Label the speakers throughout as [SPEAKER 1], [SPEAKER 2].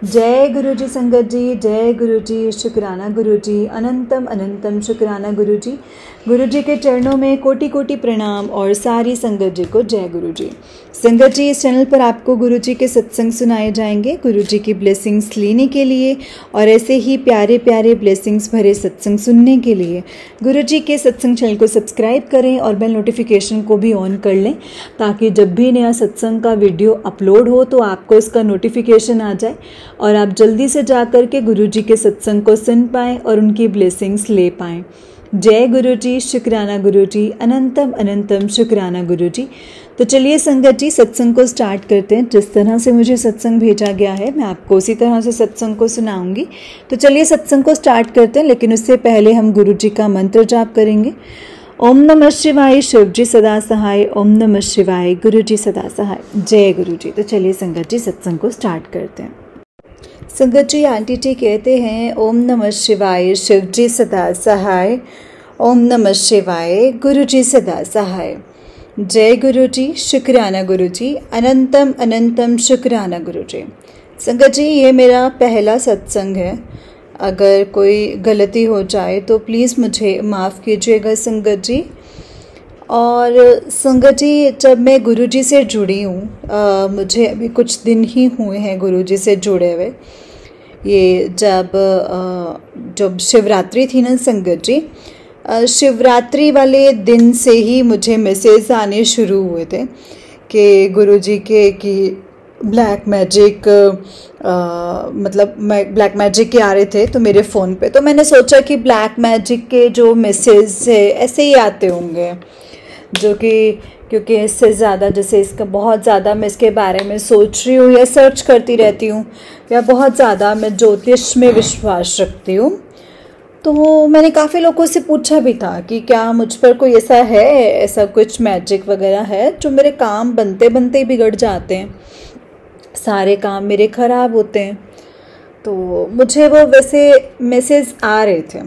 [SPEAKER 1] जय गुरु जी संगत जी, जय गुरु जी, शुक्राना गुरु जी, अनंतम अनंतम शुक्राना गुरु जी। गुरु जी के चरणों में कोटि कोटि प्रणाम और सारी संगत जी को जय गुरु जी। संगत जी, इस चैनल पर आपको गुरु जी के सत्संग सुनाए जाएंगे गुरु जी की ब्लेसिंग्स लेने के लिए और ऐसे ही प्यारे प्यारे ब्लेसिंग्स भरे सत्संग सुनने के लिए गुरु जी के सत्संग चैनल को सब्सक्राइब करें और बेल नोटिफिकेशन को भी ऑन कर लें ताकि जब भी नया सत्संग का वीडियो अपलोड हो तो आपको इसका नोटिफिकेशन आ जाए और आप जल्दी से जा कर के गुरु जी के सत्संग को सुन पाएँ और उनकी ब्लेसिंग्स ले पाएँ। जय गुरु जी, शुक्राना गुरु जी, अनंतम अनंतम शुक्राना गुरु जी। तो चलिए संगत जी, सत्संग को स्टार्ट करते हैं। जिस तरह से मुझे सत्संग भेजा गया है मैं आपको उसी तरह से सत्संग को सुनाऊंगी। तो चलिए सत्संग को स्टार्ट करते हैं, लेकिन उससे पहले हम गुरु जी का मंत्र जाप करेंगे। ओम नमः शिवाय, शिव जी सदा सहाय। ओम नमः शिवाय, गुरु जी सदा सहाय। जय गुरु जी। तो चलिए संगत जी, सत्संग को स्टार्ट करते हैं। संगत जी, आंटी जी कहते हैं ओम नमः शिवाय, शिव जी सदा सहाय। ओम नमः शिवाय, गुरु जी सदा सहाय। जय गुरु जी, शुक्राना गुरु जी, अनंतम अनंतम शुक्राना गुरु जी। संगत जी, ये मेरा पहला सत्संग है। अगर कोई गलती हो जाए तो प्लीज़ मुझे माफ़ कीजिएगा संगत जी। और संगत जी, जब मैं गुरु जी से जुड़ी हूँ, मुझे अभी कुछ दिन ही हुए हैं गुरु जी से जुड़े हुए। ये जब शिवरात्रि थी ना संगत जी, शिवरात्रि वाले दिन से ही मुझे मैसेज आने शुरू हुए थे कि गुरु जी के कि ब्लैक मैजिक ब्लैक मैजिक के आ रहे थे तो मेरे फ़ोन पे। तो मैंने सोचा कि ब्लैक मैजिक के जो मैसेज है ऐसे ही आते होंगे, जो कि क्योंकि इससे ज़्यादा जैसे इसका बहुत ज़्यादा मैं इसके बारे में सोच रही हूँ या सर्च करती रहती हूँ या बहुत ज़्यादा मैं ज्योतिष में विश्वास रखती हूँ। तो मैंने काफ़ी लोगों से पूछा भी था कि क्या मुझ पर कोई ऐसा है, ऐसा कुछ मैजिक वगैरह है जो मेरे काम बनते बनते ही बिगड़ जाते हैं, सारे काम मेरे ख़राब होते हैं। तो मुझे वो वैसे मैसेज आ रहे थे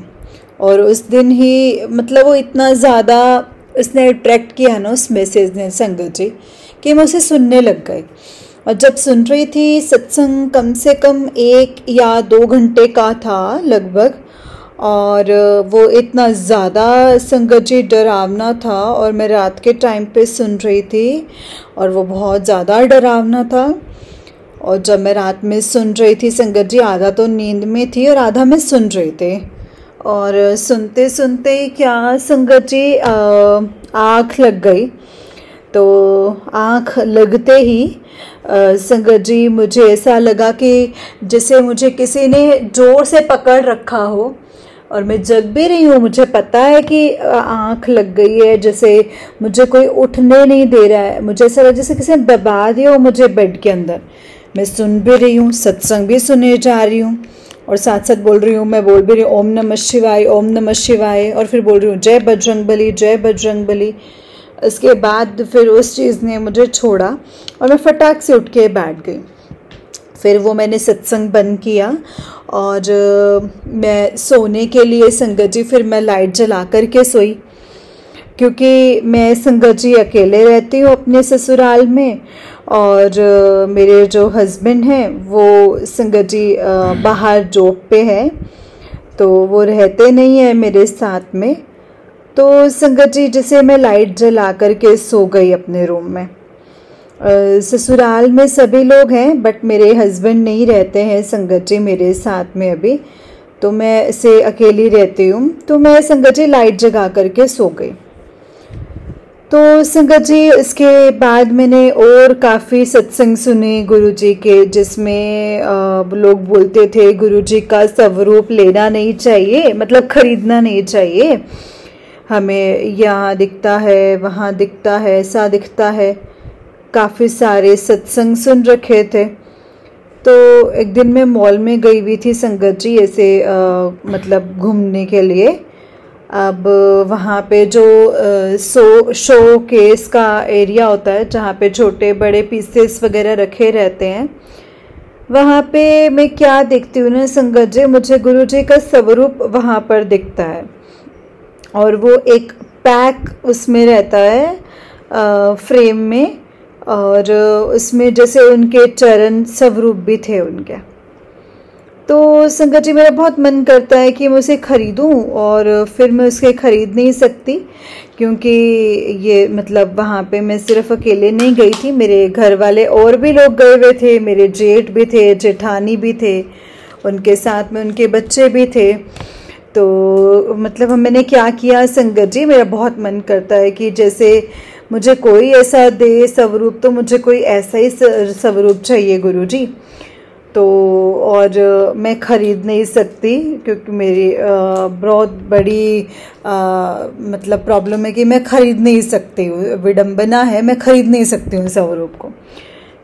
[SPEAKER 1] और उस दिन ही वो इतना ज़्यादा उसने अट्रैक्ट किया ना उस मैसेज ने संगत जी कि मैं उसे सुनने लग गई। और जब सुन रही थी सत्संग कम से कम 1 या 2 घंटे का था लगभग, और वो इतना ज़्यादा संगत जी डरावना था और मैं रात के टाइम पे सुन रही थी और वो बहुत ज़्यादा डरावना था। और जब मैं रात में सुन रही थी संगत जी, आधा तो नींद में थी और आधा मैं सुन रही थी। और सुनते सुनते ही क्या संगत जी आँख लग गई। तो आँख लगते ही संगत जी मुझे ऐसा लगा कि जैसे मुझे किसी ने ज़ोर से पकड़ रखा हो और मैं जग भी रही हूँ। मुझे पता है कि आँख लग गई है, जैसे मुझे कोई उठने नहीं दे रहा है। मुझे ऐसा लगा जैसे किसी ने दबा दिया हो मुझे बेड के अंदर। मैं सुन भी रही हूँ, सत्संग भी सुने जा रही हूँ और साथ साथ बोल रही हूँ, मैं बोल भी रही हूँ ओम नमः शिवाय, ओम नमः शिवाय, और फिर बोल रही हूँ जय बजरंग बली, जय बजरंग बली। इसके बाद फिर उस चीज़ ने मुझे छोड़ा और मैं फटाक से उठ के बैठ गई। फिर वो मैंने सत्संग बंद किया और मैं सोने के लिए संगत जी फिर मैं लाइट जला कर के सोई, क्योंकि मैं संगत जी अकेले रहती हूँ अपने ससुराल में और मेरे जो हस्बैंड हैं वो संगत जी बाहर जॉब पे है, तो वो रहते नहीं है मेरे साथ में। तो संगत जी जैसे मैं लाइट जला कर के सो गई अपने रूम में। ससुराल में सभी लोग हैं बट मेरे हस्बैंड नहीं रहते हैं संगत जी मेरे साथ में अभी, तो मैं ऐसे अकेली रहती हूँ। तो मैं संगत जी लाइट जगा करके सो गई। तो संगत जी इसके बाद मैंने और काफ़ी सत्संग सुने गुरु जी के, जिसमें लोग बोलते थे गुरु जी का स्वरूप लेना नहीं चाहिए, खरीदना नहीं चाहिए, हमें यहाँ दिखता है वहाँ दिखता है ऐसा दिखता है। काफ़ी सारे सत्संग सुन रखे थे। तो एक दिन मैं मॉल में गई हुई थी संगत जी ऐसे घूमने के लिए। अब वहाँ पे जो शो केस का एरिया होता है जहाँ पे छोटे बड़े पीसेस वगैरह रखे रहते हैं, वहाँ पे मैं क्या देखती हूँ ना संगत जी, मुझे गुरु जी का स्वरूप वहाँ पर दिखता है और वो एक पैक उसमें रहता है फ्रेम में, और उसमें जैसे उनके चरण स्वरूप भी थे उनके। तो संगत जी मेरा बहुत मन करता है कि मैं उसे ख़रीदूं, और फिर मैं उसे ख़रीद नहीं सकती क्योंकि ये मतलब वहाँ पे मैं सिर्फ अकेले नहीं गई थी, मेरे घर वाले और भी लोग गए हुए थे, मेरे जेठ भी थे, जेठानी भी थे, उनके साथ में उनके बच्चे भी थे। तो मतलब मैंने क्या किया संगत जी, मेरा बहुत मन करता है कि जैसे मुझे कोई ऐसा दे स्वरूप, तो मुझे कोई ऐसा ही स्वरूप चाहिए गुरुजी। तो और मैं ख़रीद नहीं सकती क्योंकि मेरी बहुत बड़ी मतलब प्रॉब्लम है कि मैं ख़रीद नहीं सकती हूँ, विडंबना है, मैं ख़रीद नहीं सकती हूँ स्वरूप को।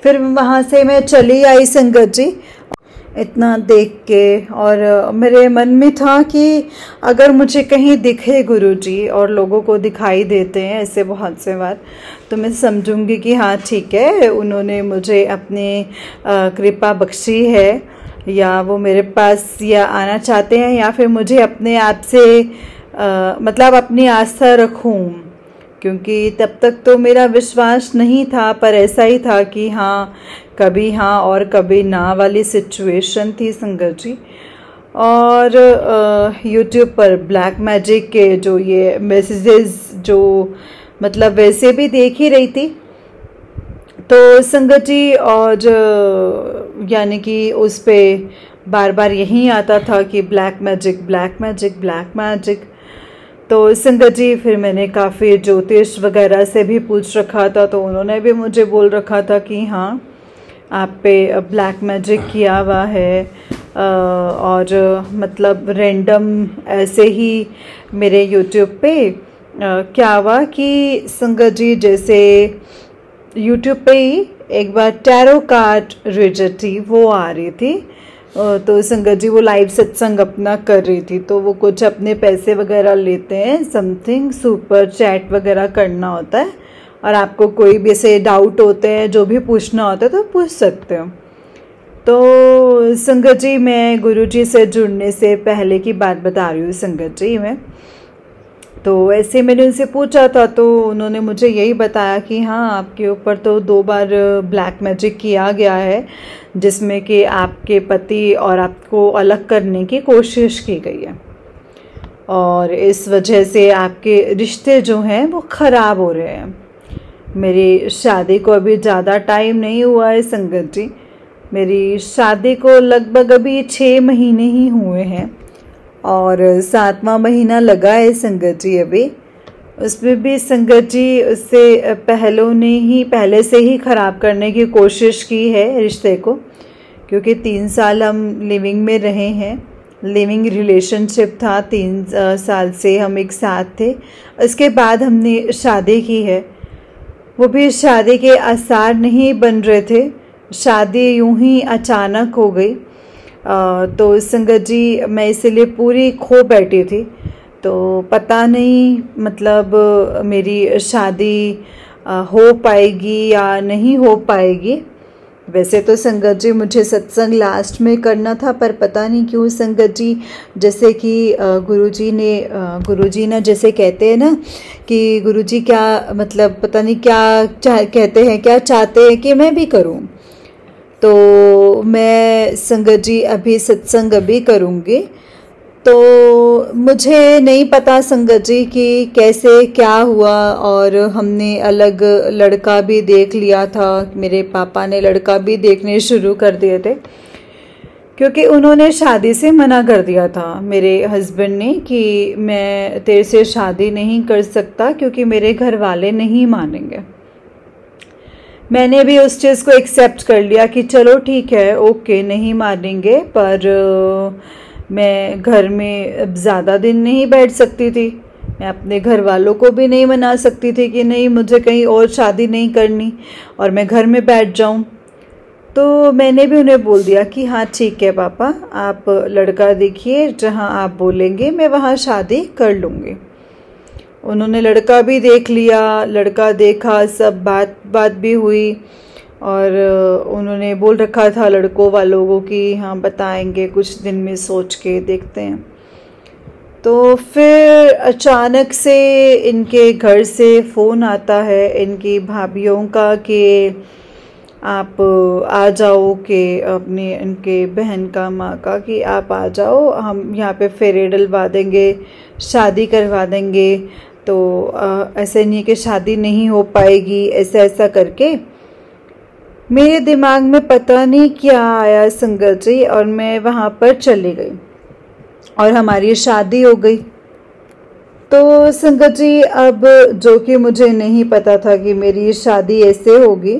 [SPEAKER 1] फिर वहाँ से मैं चली आई संगत जी इतना देख के, और मेरे मन में था कि अगर मुझे कहीं दिखे गुरुजी और लोगों को दिखाई देते हैं ऐसे बहुत से बार, तो मैं समझूंगी कि हाँ ठीक है, उन्होंने मुझे अपनी कृपा बख्शी है, या वो मेरे पास या आना चाहते हैं, या फिर मुझे अपने आप से मतलब अपनी आस्था रखूं, क्योंकि तब तक तो मेरा विश्वास नहीं था, पर ऐसा ही था कि हाँ कभी हाँ और कभी ना वाली सिचुएशन थी संगत जी। और यूट्यूब पर ब्लैक मैजिक के जो ये मैसेजेस जो मतलब वैसे भी देख ही रही थी, तो संगत जी, और यानी कि उस पे बार बार यही आता था कि black magic black magic black magic. तो संगत जी फिर मैंने काफ़ी ज्योतिष वगैरह से भी पूछ रखा था, तो उन्होंने भी मुझे बोल रखा था कि हाँ आप पे ब्लैक मैजिक किया हुआ है, और मतलब रैंडम ऐसे ही मेरे यूट्यूब पे क्या हुआ कि संगत जी जैसे यूट्यूब पे ही एक बार टैरो कार्ड रीडर थी वो आ रही थी, तो संगत जी वो लाइव सत्संग अपना कर रही थी, तो वो कुछ अपने पैसे वगैरह लेते हैं, समथिंग सुपर चैट वगैरह करना होता है, और आपको कोई भी ऐसे डाउट होते हैं जो भी पूछना होता है तो पूछ सकते हो। तो संगत जी मैं गुरुजी से जुड़ने से पहले की बात बता रही हूँ संगत जी मैं, तो ऐसे मैंने उनसे पूछा था, तो उन्होंने मुझे यही बताया कि हाँ आपके ऊपर तो 2 बार ब्लैक मैजिक किया गया है, जिसमें कि आपके पति और आपको अलग करने की कोशिश की गई है, और इस वजह से आपके रिश्ते जो हैं वो ख़राब हो रहे हैं। मेरी शादी को अभी ज़्यादा टाइम नहीं हुआ है संगत जी, मेरी शादी को लगभग अभी 6 महीने ही हुए हैं, और 7वां महीना लगा है संगत जी अभी। उसमें भी संगत जी उससे पहले से ही ख़राब करने की कोशिश की है रिश्ते को, क्योंकि 3 साल हम लिविंग में रहे हैं, लिविंग रिलेशनशिप था, 3 साल से हम एक साथ थे। उसके बाद हमने शादी की है, वो भी शादी के आसार नहीं बन रहे थे, शादी यूं ही अचानक हो गई। तो संगत जी मैं इसलिए पूरी खो बैठी थी, तो पता नहीं मतलब मेरी शादी हो पाएगी या नहीं हो पाएगी। वैसे तो संगत जी मुझे सत्संग लास्ट में करना था, पर पता नहीं क्यों संगत जी, जैसे कि गुरुजी ने जैसे कहते हैं ना कि गुरुजी क्या मतलब पता नहीं क्या कहते हैं, क्या चाहते हैं कि मैं भी करूं, तो मैं संगत जी अभी सत्संग अभी करूँगी। तो मुझे नहीं पता संगत जी कि कैसे क्या हुआ, और हमने अलग लड़का भी देख लिया था, मेरे पापा ने लड़का भी देखने शुरू कर दिए थे, क्योंकि उन्होंने शादी से मना कर दिया था मेरे हस्बैंड ने कि मैं तेरे से शादी नहीं कर सकता क्योंकि मेरे घर वाले नहीं मानेंगे। मैंने भी उस चीज़ को एक्सेप्ट कर लिया कि चलो ठीक है ओके नहीं मानेंगे, पर मैं घर में ज़्यादा दिन नहीं बैठ सकती थी, मैं अपने घर वालों को भी नहीं मना सकती थी कि नहीं मुझे कहीं और शादी नहीं करनी और मैं घर में बैठ जाऊं। तो मैंने भी उन्हें बोल दिया कि हाँ ठीक है पापा, आप लड़का देखिए, जहाँ आप बोलेंगे मैं वहाँ शादी कर लूँगी। उन्होंने लड़का भी देख लिया, लड़का देखा, सब बात भी हुई, और उन्होंने बोल रखा था लड़कों वालों को कि हाँ बताएंगे, कुछ दिन में सोच के देखते हैं। तो फिर अचानक से इनके घर से फ़ोन आता है इनकी भाभीयों का कि आप आ जाओ कि अपने इनके बहन का माँ का कि आप आ जाओ, हम यहाँ पे फेरे डलवा देंगे, शादी करवा देंगे। तो ऐसे नहीं कि शादी नहीं हो पाएगी, ऐसा ऐसा करके मेरे दिमाग में पता नहीं क्या आया संगत जी, और मैं वहाँ पर चली गई और हमारी शादी हो गई। तो संगत जी अब जो कि मुझे नहीं पता था कि मेरी शादी ऐसे होगी,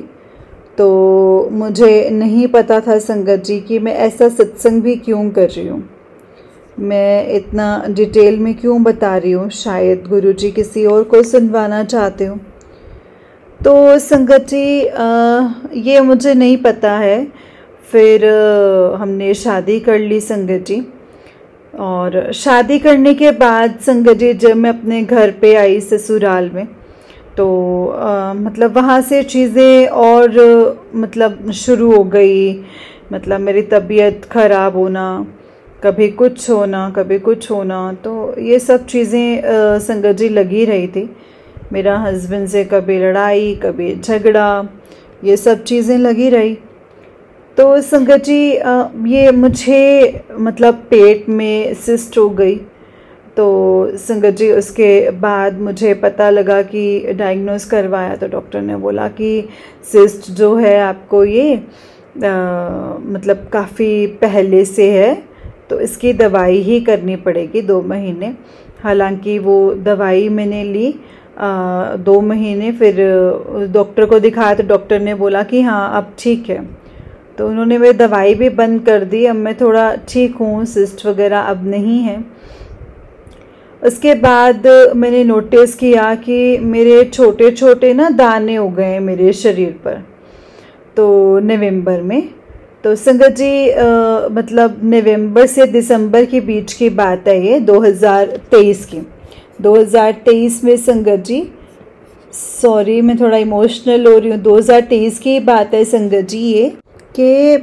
[SPEAKER 1] तो मुझे नहीं पता था संगत जी कि मैं ऐसा सत्संग भी क्यों कर रही हूँ, मैं इतना डिटेल में क्यों बता रही हूँ। शायद गुरुजी किसी और को सुनवाना चाहते हो। तो संगत जी ये मुझे नहीं पता है। फिर हमने शादी कर ली संगत जी, और शादी करने के बाद संगत जी जब मैं अपने घर पे आई ससुराल में, तो मतलब वहाँ से चीज़ें और मतलब शुरू हो गई। मतलब मेरी तबीयत ख़राब होना, कभी कुछ होना कभी कुछ होना, तो ये सब चीज़ें संगत जी लगी रही थी। मेरा हस्बैंड से कभी लड़ाई कभी झगड़ा, ये सब चीज़ें लगी रही। तो संगत जी ये मुझे मतलब पेट में सिस्ट हो गई। तो संगत जी उसके बाद मुझे पता लगा कि डायग्नोस करवाया, तो डॉक्टर ने बोला कि सिस्ट जो है आपको ये मतलब काफ़ी पहले से है, तो इसकी दवाई ही करनी पड़ेगी 2 महीने। हालांकि वो दवाई मैंने ली 2 महीने, फिर डॉक्टर को दिखाया तो डॉक्टर ने बोला कि हाँ अब ठीक है। तो उन्होंने मेरी दवाई भी बंद कर दी, अब मैं थोड़ा ठीक हूँ, सिस्ट वगैरह अब नहीं है। उसके बाद मैंने नोटिस किया कि मेरे छोटे छोटे ना दाने हो गए मेरे शरीर पर, तो नवंबर में। तो संगत जी मतलब नवंबर से दिसंबर के बीच की बात है ये, 2023 की। 2023 में संगत जी, सॉरी मैं थोड़ा इमोशनल हो रही हूँ, 2023 की बात है संगत जी ये, कि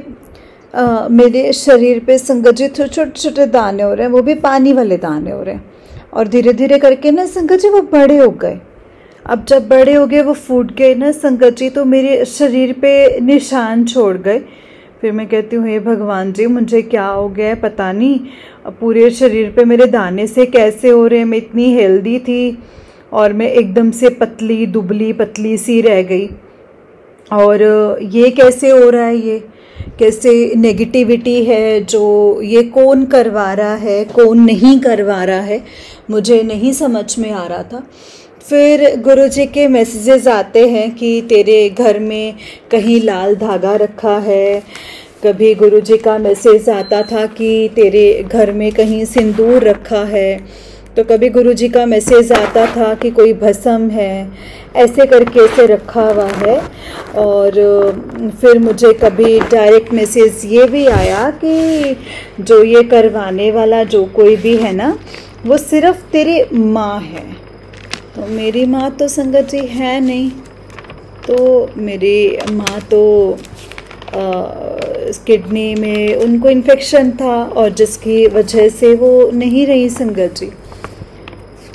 [SPEAKER 1] मेरे शरीर पे संगत जी छोटे छोटे दाने हो रहे हैं, वो भी पानी वाले दाने हो रहे हैं। और धीरे धीरे करके ना संगत जी वो बड़े हो गए। अब जब बड़े हो गए, वो फूट गए ना संगत जी, तो मेरे शरीर पे निशान छोड़ गए। फिर मैं कहती हूँ हे भगवान जी, मुझे क्या हो गया है पता नहीं, अब पूरे शरीर पे मेरे दाने से कैसे हो रहे हैं। मैं इतनी हेल्दी थी और मैं एकदम से पतली दुबली पतली सी रह गई। और ये कैसे हो रहा है, ये कैसे नेगेटिविटी है, जो ये कौन करवा रहा है कौन नहीं करवा रहा है, मुझे नहीं समझ में आ रहा था। फिर गुरुजी के मैसेजेस आते हैं कि तेरे घर में कहीं लाल धागा रखा है। कभी गुरुजी का मैसेज आता था कि तेरे घर में कहीं सिंदूर रखा है। तो कभी गुरुजी का मैसेज आता था कि कोई भस्म है, ऐसे करके ऐसे रखा हुआ है। और फिर मुझे कभी डायरेक्ट मैसेज ये भी आया कि जो ये करवाने वाला जो कोई भी है ना, वो सिर्फ तेरी माँ है। तो मेरी माँ तो संगत जी है नहीं, तो मेरी माँ तो किडनी में उनको इन्फेक्शन था, और जिसकी वजह से वो नहीं रही संगत जी।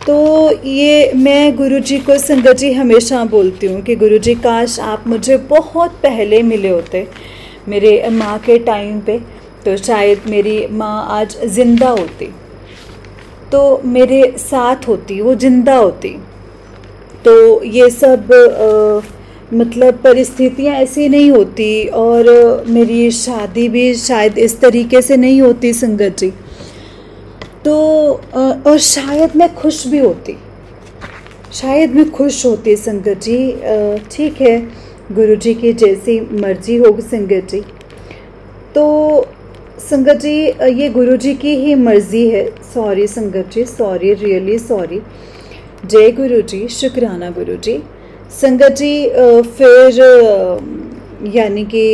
[SPEAKER 1] तो ये मैं गुरुजी को संगत जी हमेशा बोलती हूँ कि गुरुजी काश आप मुझे बहुत पहले मिले होते मेरे माँ के टाइम पे, तो शायद मेरी माँ आज ज़िंदा होती, तो मेरे साथ होती, वो जिंदा होती। तो ये सब मतलब परिस्थितियाँ ऐसी नहीं होती, और मेरी शादी भी शायद इस तरीके से नहीं होती संगत जी। तो और शायद मैं खुश भी होती, शायद मैं खुश होती संगत जी। ठीक है, गुरुजी की जैसी मर्जी हो संगत जी। तो संगत जी ये गुरुजी की ही मर्जी है। सॉरी संगत जी, सॉरी, रियली सॉरी। जय गुरुजी, शुक्राना गुरुजी। संगत जी फिर यानी कि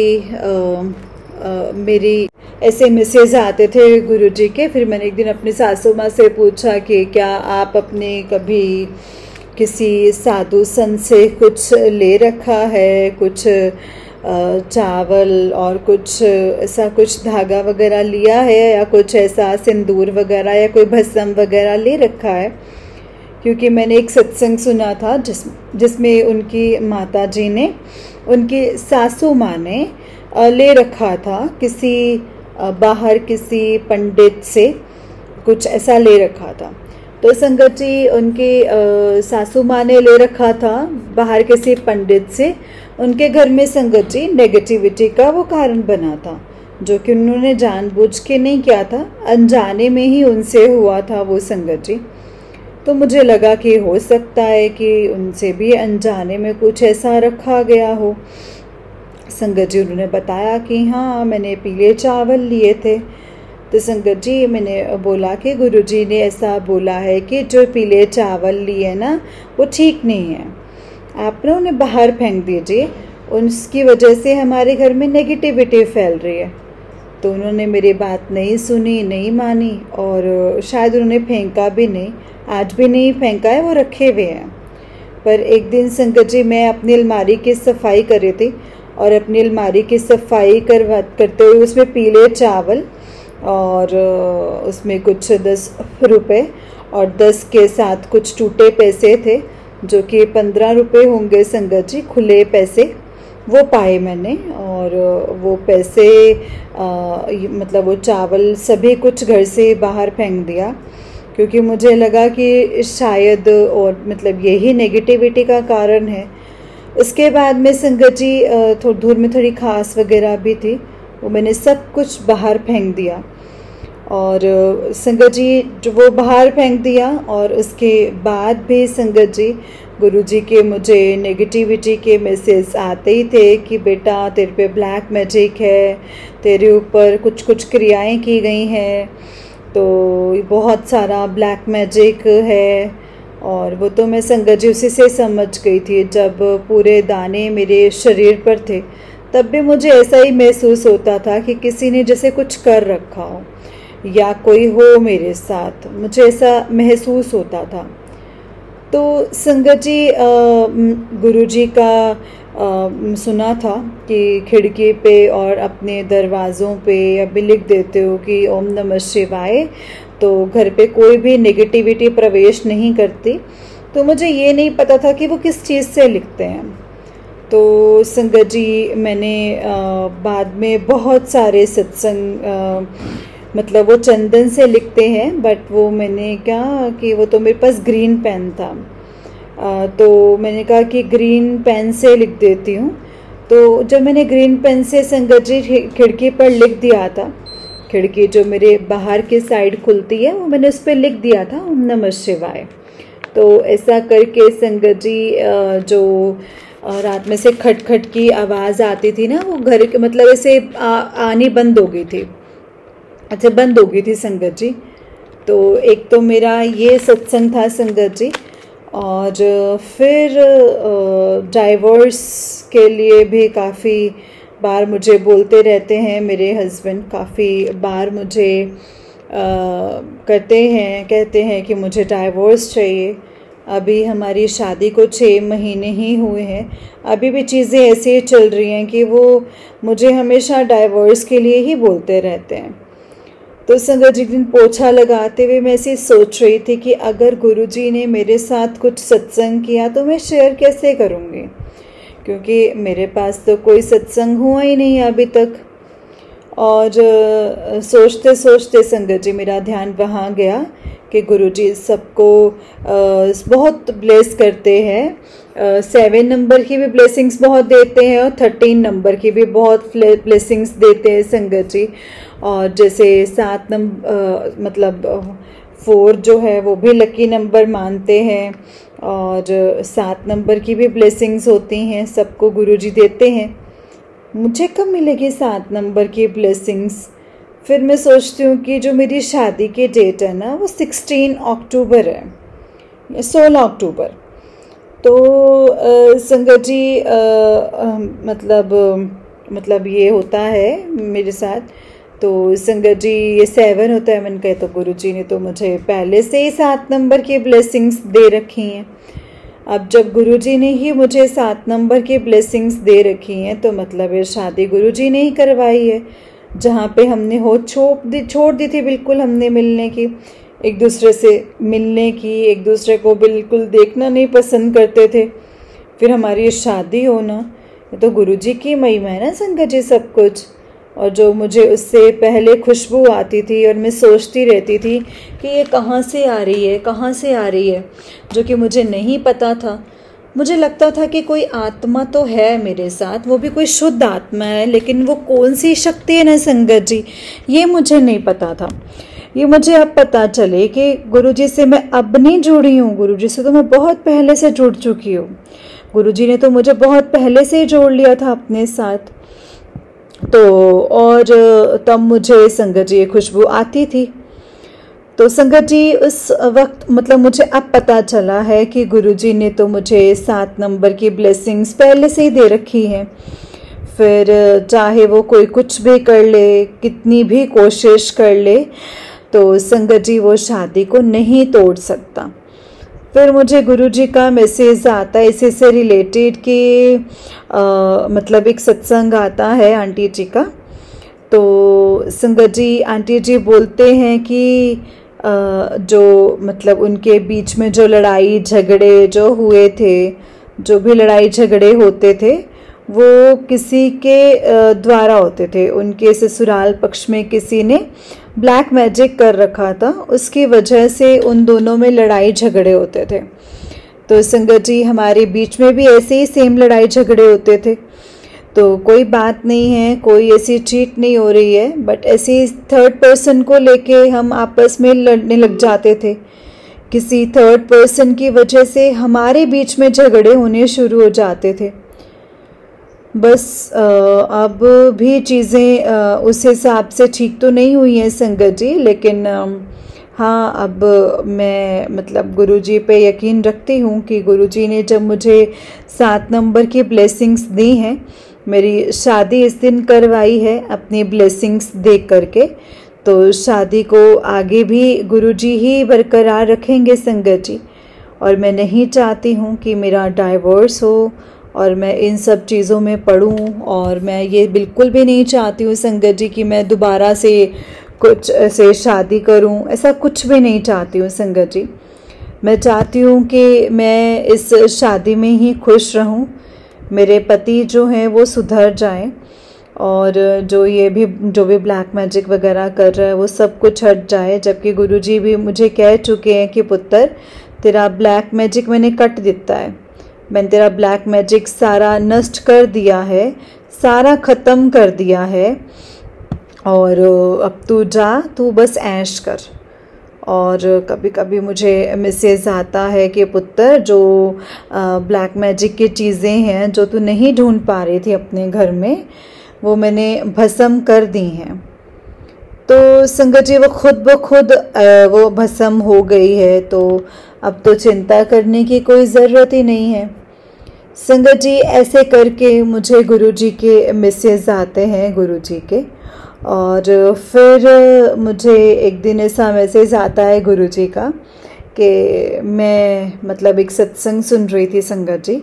[SPEAKER 1] मेरी ऐसे मैसेज आते थे गुरुजी के। फिर मैंने एक दिन अपनी सासू माँ से पूछा कि क्या आप अपने कभी किसी साधु संत से कुछ ले रखा है, कुछ चावल और कुछ ऐसा कुछ धागा वगैरह लिया है, या कुछ ऐसा सिंदूर वगैरह या कोई भस्म वगैरह ले रखा है? क्योंकि मैंने एक सत्संग सुना था जिसमें उनकी माता जी ने, उनकी सासू माँ ने ले रखा था किसी बाहर किसी पंडित से, कुछ ऐसा ले रखा था। तो संगत जी उनकी सासू माँ ने ले रखा था बाहर किसी पंडित से। उनके घर में संगत जी नेगेटिविटी का वो कारण बना था, जो कि उन्होंने जानबूझ के नहीं किया था, अनजाने में ही उनसे हुआ था वो संगत जी। तो मुझे लगा कि हो सकता है कि उनसे भी अनजाने में कुछ ऐसा रखा गया हो। संगत जी उन्होंने बताया कि हाँ मैंने पीले चावल लिए थे। तो संगत जी मैंने बोला कि गुरुजी ने ऐसा बोला है कि जो पीले चावल लिए ना वो ठीक नहीं है, आप ना उन्हें बाहर फेंक दीजिए, उसकी वजह से हमारे घर में नेगेटिविटी फैल रही है। तो उन्होंने मेरी बात नहीं सुनी, नहीं मानी, और शायद उन्होंने फेंका भी नहीं, आज भी नहीं फेंका है, वो रखे हुए हैं। पर एक दिन संगत जी मैं अपनी अलमारी की सफाई कर रही थी, और अपनी अलमारी की सफाई करते हुए उसमें पीले चावल और उसमें कुछ 10 रुपये और 10 के साथ कुछ टूटे पैसे थे, जो कि 15 रुपये होंगे संगत जी, खुले पैसे, वो पाए मैंने। और वो पैसे मतलब वो चावल सभी कुछ घर से बाहर फेंक दिया, क्योंकि मुझे लगा कि शायद और मतलब यही नेगेटिविटी का कारण है। उसके बाद में संगत जी थोड़ी दूर में थोड़ी खास वगैरह भी थी, वो मैंने सब कुछ बाहर फेंक दिया। और संगत जी जो वो बाहर फेंक दिया, और उसके बाद भी संगत जी गुरुजी के मुझे नेगेटिविटी के मैसेज आते ही थे कि बेटा तेरे पे ब्लैक मैजिक है, तेरे ऊपर कुछ कुछ क्रियाएं की गई हैं, तो बहुत सारा ब्लैक मैजिक है। और वो तो मैं संगत जी उसी से समझ गई थी। जब पूरे दाने मेरे शरीर पर थे तब भी मुझे ऐसा ही महसूस होता था कि किसी ने जैसे कुछ कर रखा हो या कोई हो मेरे साथ, मुझे ऐसा महसूस होता था। तो संगत जी गुरुजी का सुना था कि खिड़की पे और अपने दरवाज़ों पे अभी लिख देते हो कि ओम नमः शिवाय, तो घर पे कोई भी नेगेटिविटी प्रवेश नहीं करती। तो मुझे ये नहीं पता था कि वो किस चीज़ से लिखते हैं। तो संगत जी मैंने बाद में बहुत सारे सत्संग मतलब वो चंदन से लिखते हैं, बट वो मैंने कहा कि वो तो मेरे पास ग्रीन पेन था, तो मैंने कहा कि ग्रीन पेन से लिख देती हूँ। तो जब मैंने ग्रीन पेन से संगत जी खिड़की पर लिख दिया था, खिड़की जो मेरे बाहर की साइड खुलती है वो मैंने उस पर लिख दिया था ओम नमः शिवाय। तो ऐसा करके संगत जी जो रात में से खटखट की आवाज़ आती थी ना, वो घर के मतलब ऐसे आनी बंद हो गई थी, अच्छा बंद हो गई थी संगत जी। तो एक तो मेरा ये सत्संग था संगत जी, और फिर डाइवोर्स के लिए भी काफ़ी बार मुझे बोलते रहते हैं मेरे हस्बैंड, काफ़ी बार मुझे कहते हैं कि मुझे डाइवोर्स चाहिए। अभी हमारी शादी को 6 महीने ही हुए हैं, अभी भी चीज़ें ऐसे ही चल रही हैं कि वो मुझे हमेशा डाइवोर्स के लिए ही बोलते रहते हैं। तो संगत जी दिन पोछा लगाते हुए मैं ऐसे सोच रही थी कि अगर गुरुजी ने मेरे साथ कुछ सत्संग किया तो मैं शेयर कैसे करूँगी, क्योंकि मेरे पास तो कोई सत्संग हुआ ही नहीं अभी तक। और सोचते सोचते संगत जी मेरा ध्यान वहाँ गया कि गुरुजी सबको बहुत ब्लेस करते हैं, 7 नंबर की भी ब्लेसिंग्स बहुत देते हैं और 13 नंबर की भी बहुत ब्लेसिंग्स देते हैं संगत जी। और जैसे 7 नंबर मतलब 4 जो है वो भी लकी नंबर मानते हैं, और 7 नंबर की भी ब्लेसिंग्स होती हैं, सबको गुरुजी देते हैं। मुझे कब मिलेगी 7 नंबर की ब्लेसिंग्स? फिर मैं सोचती हूँ कि जो मेरी शादी की डेट है ना वो 16 अक्टूबर है, 16 अक्टूबर। तो संगत जी मतलब ये होता है मेरे साथ। तो संगत जी ये 7 होता है। मैंने कहा तो गुरुजी ने तो मुझे पहले से ही 7 नंबर की ब्लेसिंग्स दे रखी हैं। अब जब गुरुजी ने ही मुझे 7 नंबर की ब्लेसिंग्स दे रखी हैं तो मतलब ये शादी गुरुजी ने ही करवाई है। जहाँ पे हमने छोड़ दी थी बिल्कुल हमने मिलने की, एक दूसरे से मिलने की, एक दूसरे को बिल्कुल देखना नहीं पसंद करते थे। फिर हमारी शादी होना, ये तो गुरुजी की महिमा है ना संगत जी सब कुछ। और जो मुझे उससे पहले खुशबू आती थी और मैं सोचती रहती थी कि ये कहाँ से आ रही है, कहाँ से आ रही है, जो कि मुझे नहीं पता था। मुझे लगता था कि कोई आत्मा तो है मेरे साथ, वो भी कोई शुद्ध आत्मा है, लेकिन वो कौन सी शक्ति है ना संगत जी, ये मुझे नहीं पता था। ये मुझे अब पता चले कि गुरुजी से मैं अब नहीं जुड़ी हूँ, गुरुजी से तो मैं बहुत पहले से जुड़ चुकी हूँ। गुरुजी ने तो मुझे बहुत पहले से ही जोड़ लिया था अपने साथ। तो और तब मुझे संगत जी खुशबू आती थी। तो संगत जी उस वक्त मतलब मुझे अब पता चला है कि गुरुजी ने तो मुझे 7 नंबर की ब्लेसिंग्स पहले से ही दे रखी हैं। फिर चाहे वो कोई कुछ भी कर ले, कितनी भी कोशिश कर ले, तो संगत जी वो शादी को नहीं तोड़ सकता। फिर मुझे गुरुजी का मैसेज आता है इसी से रिलेटेड कि मतलब एक सत्संग आता है आंटी जी का। तो संगत जी आंटी जी बोलते हैं कि जो मतलब उनके बीच में जो लड़ाई झगड़े जो हुए थे, जो भी लड़ाई झगड़े होते थे, वो किसी के द्वारा होते थे। उनके ससुराल पक्ष में किसी ने ब्लैक मैजिक कर रखा था, उसकी वजह से उन दोनों में लड़ाई झगड़े होते थे। तो संगत जी हमारे बीच में भी ऐसे ही सेम लड़ाई झगड़े होते थे। तो कोई बात नहीं है, कोई ऐसी चीट नहीं हो रही है, बट ऐसी थर्ड पर्सन को लेके हम आपस में लड़ने लग जाते थे। किसी थर्ड पर्सन की वजह से हमारे बीच में झगड़े होने शुरू हो जाते थे। बस अब भी चीज़ें उस हिसाब से ठीक तो नहीं हुई हैं संगत जी, लेकिन हाँ अब मैं मतलब गुरुजी पे यकीन रखती हूँ कि गुरुजी ने जब मुझे 7 नंबर की ब्लेसिंग्स दी हैं, मेरी शादी इस दिन करवाई है अपनी ब्लेसिंग्स देख करके, तो शादी को आगे भी गुरुजी ही बरकरार रखेंगे संगत जी। और मैं नहीं चाहती हूँ कि मेरा डाइवोर्स हो और मैं इन सब चीज़ों में पढ़ूँ, और मैं ये बिल्कुल भी नहीं चाहती हूँ संगत जी कि मैं दोबारा से कुछ ऐसे शादी करूँ, ऐसा कुछ भी नहीं चाहती हूँ संगत जी। मैं चाहती हूँ कि मैं इस शादी में ही खुश रहूँ, मेरे पति जो हैं वो सुधर जाएं, और जो भी ब्लैक मैजिक वगैरह कर रहा है वो सब कुछ हट जाए। जबकि गुरुजी भी मुझे कह चुके हैं कि पुत्र तेरा ब्लैक मैजिक मैंने कट दिता है, मैंने तेरा ब्लैक मैजिक सारा नष्ट कर दिया है, सारा ख़त्म कर दिया है, और अब तू जा, तू बस ऐश कर। और कभी कभी मुझे मैसेज आता है कि पुत्र जो ब्लैक मैजिक की चीज़ें हैं जो तू नहीं ढूंढ पा रही थी अपने घर में, वो मैंने भस्म कर दी हैं। तो संगत जी वो खुद ब खुद वो भस्म हो गई है, तो अब तो चिंता करने की कोई ज़रूरत ही नहीं है। संगत जी ऐसे करके मुझे गुरुजी के मैसेज आते हैं गुरुजी के, और फिर मुझे एक दिन ऐसा मैसेज आता है गुरुजी का कि मैं मतलब एक सत्संग सुन रही थी संगत जी,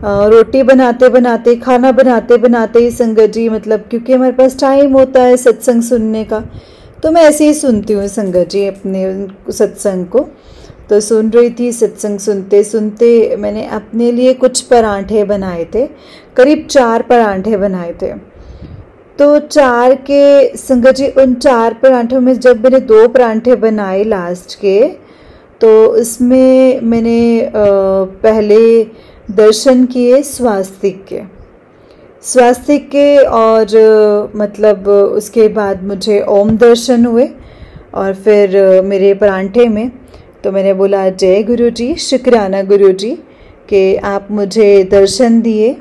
[SPEAKER 1] रोटी बनाते बनाते, खाना बनाते बनाते ही संगत जी, मतलब क्योंकि हमारे पास टाइम होता है सत्संग सुनने का, तो मैं ऐसे ही सुनती हूँ संगत जी अपने सत्संग को। तो सुन रही थी, सत्संग सुनते सुनते मैंने अपने लिए कुछ परांठे बनाए थे, करीब 4 परांठे बनाए थे। तो 4 के संगत जी उन 4 परांठों में जब मैंने 2 परांठे बनाए लास्ट के, तो इसमें मैंने पहले दर्शन किए स्वास्तिक के, और मतलब उसके बाद मुझे ओम दर्शन हुए, और फिर मेरे परांठे में तो मैंने बोला जय गुरुजी, शुक्राना गुरुजी कि आप मुझे दर्शन दिए।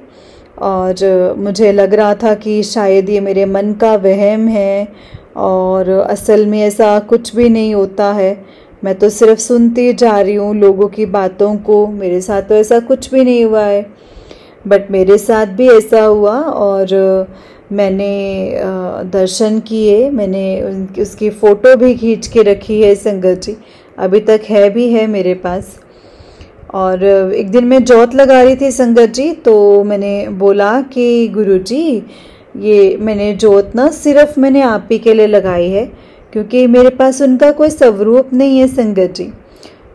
[SPEAKER 1] और मुझे लग रहा था कि शायद ये मेरे मन का वहम है, और असल में ऐसा कुछ भी नहीं होता है, मैं तो सिर्फ सुनती जा रही हूँ लोगों की बातों को, मेरे साथ तो ऐसा कुछ भी नहीं हुआ है। बट मेरे साथ भी ऐसा हुआ, और मैंने दर्शन किए, मैंने उसकी फ़ोटो भी खींच के रखी है संगत जी, अभी तक है मेरे पास। और एक दिन मैं जोत लगा रही थी संगत जी, तो मैंने बोला कि गुरुजी ये मैंने जोत ना सिर्फ मैंने आप ही के लिए लगाई है, क्योंकि मेरे पास उनका कोई स्वरूप नहीं है संगत जी।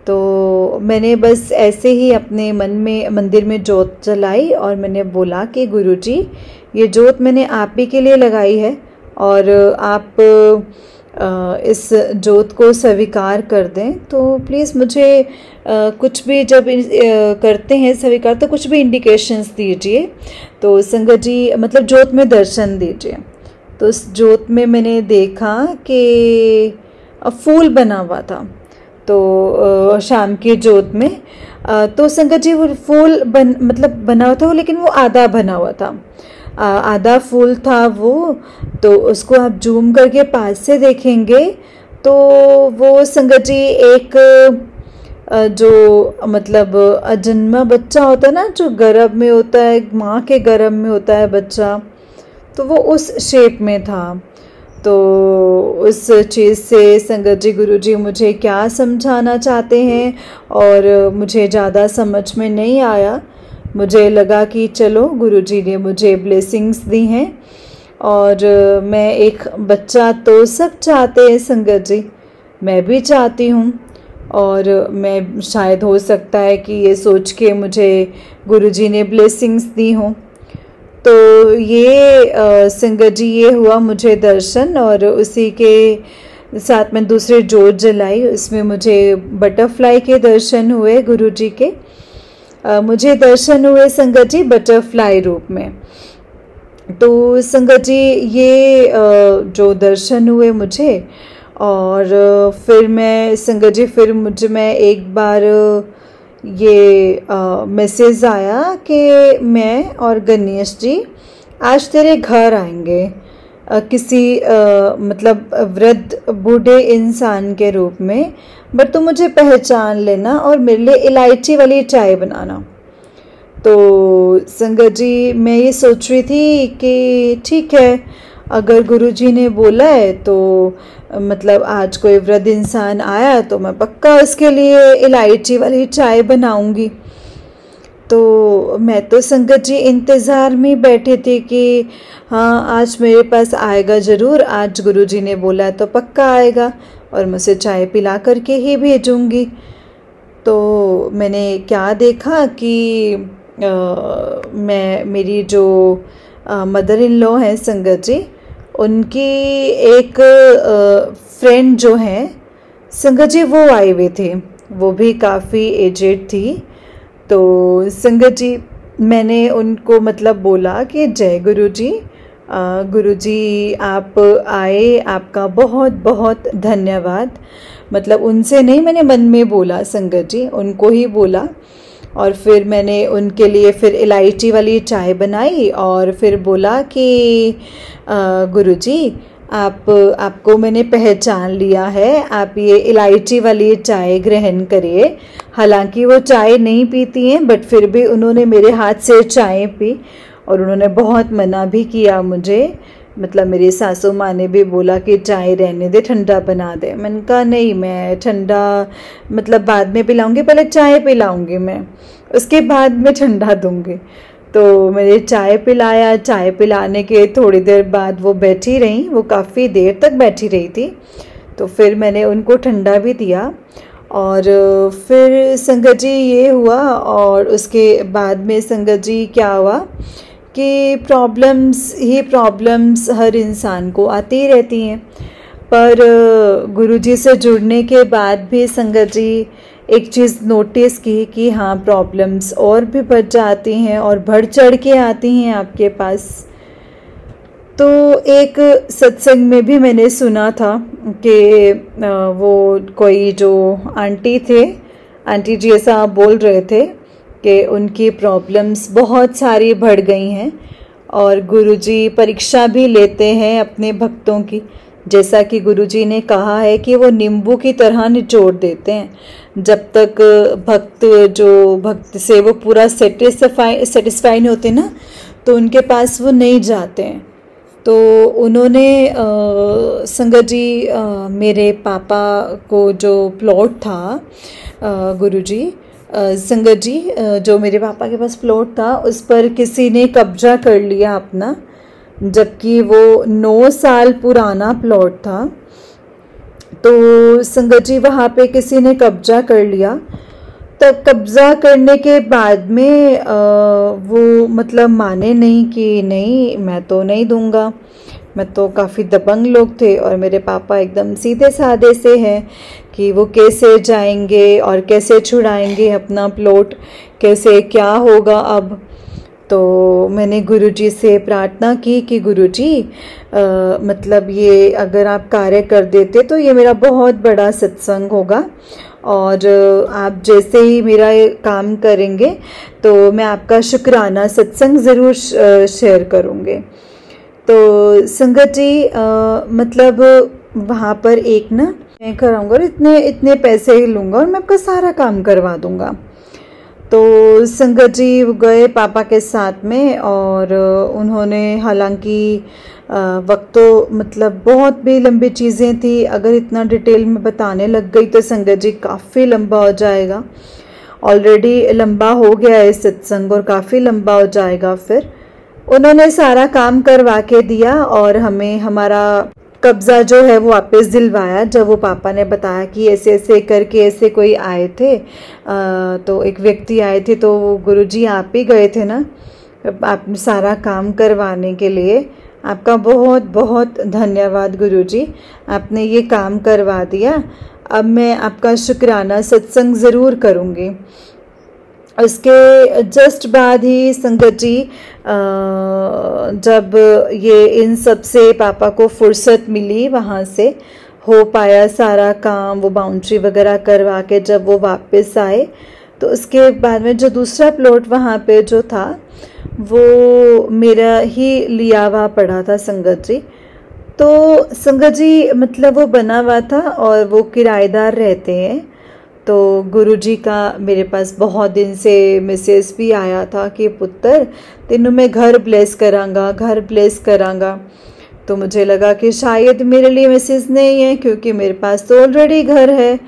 [SPEAKER 1] तो मैंने बस ऐसे ही अपने मन में मंदिर में जोत जलाई और मैंने बोला कि गुरुजी, ये जोत मैंने आप ही के लिए लगाई है और आप इस जोत को स्वीकार कर दें। तो प्लीज़ मुझे कुछ भी जब करते हैं स्वीकार तो कुछ भी इंडिकेशंस दीजिए। तो संगत जी मतलब जोत में दर्शन दीजिए। तो उस जोत में मैंने देखा कि फूल बना हुआ था। तो शाम की जोत में तो संगत जी वो फूल मतलब बना हुआ था, लेकिन वो आधा बना हुआ था, आधा फूल था वो। तो उसको आप जूम करके पास से देखेंगे तो वो संगत जी एक जो मतलब अजन्मा बच्चा होता है ना, जो गर्भ में होता है, माँ के गर्भ में होता है बच्चा, तो वो उस शेप में था। तो उस चीज़ से संगत जी गुरुजी मुझे क्या समझाना चाहते हैं और मुझे ज़्यादा समझ में नहीं आया। मुझे लगा कि चलो गुरुजी ने मुझे ब्लेसिंग्स दी हैं और मैं एक बच्चा तो सब चाहते हैं संगत जी, मैं भी चाहती हूँ। और मैं शायद हो सकता है कि ये सोच के मुझे गुरुजी ने ब्लेसिंग्स दी हों। तो ये संगत जी ये हुआ मुझे दर्शन, और उसी के साथ में दूसरी जोत जलाई, उसमें मुझे बटरफ्लाई के दर्शन हुए गुरुजी के। मुझे दर्शन हुए संगत जी बटरफ्लाई रूप में। तो संगत जी ये जो दर्शन हुए मुझे, और फिर मैं संगत जी मैं एक बार ये मैसेज आया कि मैं और गणेश जी आज तेरे घर आएंगे किसी मतलब वृद्ध बूढ़े इंसान के रूप में, बट तू मुझे पहचान लेना और मेरे लिए इलायची वाली चाय बनाना। तो संगत जी मैं ये सोच रही थी कि ठीक है, अगर गुरुजी ने बोला है तो मतलब आज कोई वृद्ध इंसान आया तो मैं पक्का उसके लिए इलायची वाली चाय बनाऊंगी। तो मैं तो संगत जी इंतज़ार में बैठी थी कि हाँ आज मेरे पास आएगा ज़रूर, आज गुरुजी ने बोला है तो पक्का आएगा और मैं उसे चाय पिला करके ही भेजूंगी। तो मैंने क्या देखा कि मेरी जो मदर इन लॉ है संगत जी, उनकी एक फ्रेंड जो है संगत जी वो आए हुए थे, वो भी काफ़ी एजेड थी। तो संगत जी मैंने उनको मतलब बोला कि जय गुरुजी, गुरुजी आप आए, आपका बहुत बहुत धन्यवाद। मतलब उनसे नहीं, मैंने मन में बोला संगत जी, उनको ही बोला। और फिर मैंने उनके लिए फिर इलायची वाली चाय बनाई और फिर बोला कि गुरुजी आपको मैंने पहचान लिया है, आप ये इलायची वाली चाय ग्रहण करिए। हालांकि वो चाय नहीं पीती हैं, बट फिर भी उन्होंने मेरे हाथ से चाय पी और उन्होंने बहुत मना भी किया मुझे। मतलब मेरी सासू माँ ने भी बोला कि चाय रहने दे, ठंडा बना दे। मैंने कहा नहीं, मैं ठंडा मतलब बाद में पिलाऊंगी, पहले चाय पिलाऊंगी मैं, उसके बाद में ठंडा दूंगी। तो मैंने चाय पिलाया, चाय पिलाने के थोड़ी देर बाद वो बैठी रहीं, वो काफ़ी देर तक बैठी रही थी। तो फिर मैंने उनको ठंडा भी दिया और फिर संगत जी ये हुआ। और उसके बाद में संगत जी क्या हुआ कि प्रॉब्लम्स हर इंसान को आती ही रहती हैं, पर गुरुजी से जुड़ने के बाद भी संगत जी एक चीज़ नोटिस की कि हाँ प्रॉब्लम्स और भी बढ़ जाती हैं और बढ़ चढ़ के आती हैं आपके पास। तो एक सत्संग में भी मैंने सुना था कि वो कोई जो आंटी थे, आंटी जी ऐसा बोल रहे थे कि उनकी प्रॉब्लम्स बहुत सारी बढ़ गई हैं और गुरुजी परीक्षा भी लेते हैं अपने भक्तों की। जैसा कि गुरुजी ने कहा है कि वो नींबू की तरह निचोड़ देते हैं, जब तक भक्त से वो पूरा सेटिस्फाई नहीं होते ना, तो उनके पास वो नहीं जाते हैं। तो उन्होंने संगत जी मेरे पापा को जो प्लॉट था गुरुजी संगत जी जो मेरे पापा के पास प्लॉट था उस पर किसी ने कब्जा कर लिया अपना, जबकि वो 9 साल पुराना प्लॉट था। तो संगत जी वहाँ पे किसी ने कब्जा कर लिया। तब कब्जा करने के बाद में वो मतलब माने नहीं कि नहीं मैं तो नहीं दूंगा। मैं तो काफ़ी दबंग लोग थे और मेरे पापा एकदम सीधे साधे से हैं कि वो कैसे जाएंगे और कैसे छुड़ाएंगे अपना प्लॉट, कैसे क्या होगा अब। तो मैंने गुरुजी से प्रार्थना की कि गुरुजी मतलब ये अगर आप कार्य कर देते तो ये मेरा बहुत बड़ा सत्संग होगा, और आप जैसे ही मेरा ये काम करेंगे तो मैं आपका शुक्राना सत्संग ज़रूर शेयर करूँगी। तो संगत जी मतलब वहाँ पर एक ना मैं कराऊँगा और इतने इतने पैसे लूँगा और मैं आपका सारा काम करवा दूँगा। तो संगत जी गए पापा के साथ में, और उन्होंने हालांकि वक्त तो मतलब बहुत भी लंबी चीज़ें थी, अगर इतना डिटेल में बताने लग गई तो संगत जी काफ़ी लंबा हो जाएगा। ऑलरेडी लंबा हो गया है सत्संग और काफ़ी लंबा हो जाएगा। फिर उन्होंने सारा काम करवा के दिया और हमें हमारा कब्ज़ा जो है वो वापस दिलवाया। जब वो पापा ने बताया कि ऐसे ऐसे करके ऐसे कोई आए थे, तो एक व्यक्ति आए थे, तो वो गुरुजी आप ही गए थे ना आप सारा काम करवाने के लिए। आपका बहुत बहुत धन्यवाद गुरुजी, आपने ये काम करवा दिया। अब मैं आपका शुक्राना सत्संग ज़रूर करूँगी। उसके जस्ट बाद ही संगत जी जब ये इन सब से पापा को फुर्सत मिली, वहाँ से हो पाया सारा काम, वो बाउंड्री वगैरह करवा के जब वो वापस आए तो उसके बाद में जो दूसरा प्लॉट वहाँ पे जो था वो मेरा ही लिया हुआ पड़ा था संगत जी। तो संगत जी मतलब वो बना हुआ था और वो किराएदार रहते हैं। तो गुरुजी का मेरे पास बहुत दिन से मैसेज भी आया था कि पुत्र तेनू मैं घर ब्लेस करांगा, घर ब्लेस करांगा। तो मुझे लगा कि शायद मेरे लिए मैसेज नहीं है, क्योंकि मेरे पास तो ऑलरेडी घर है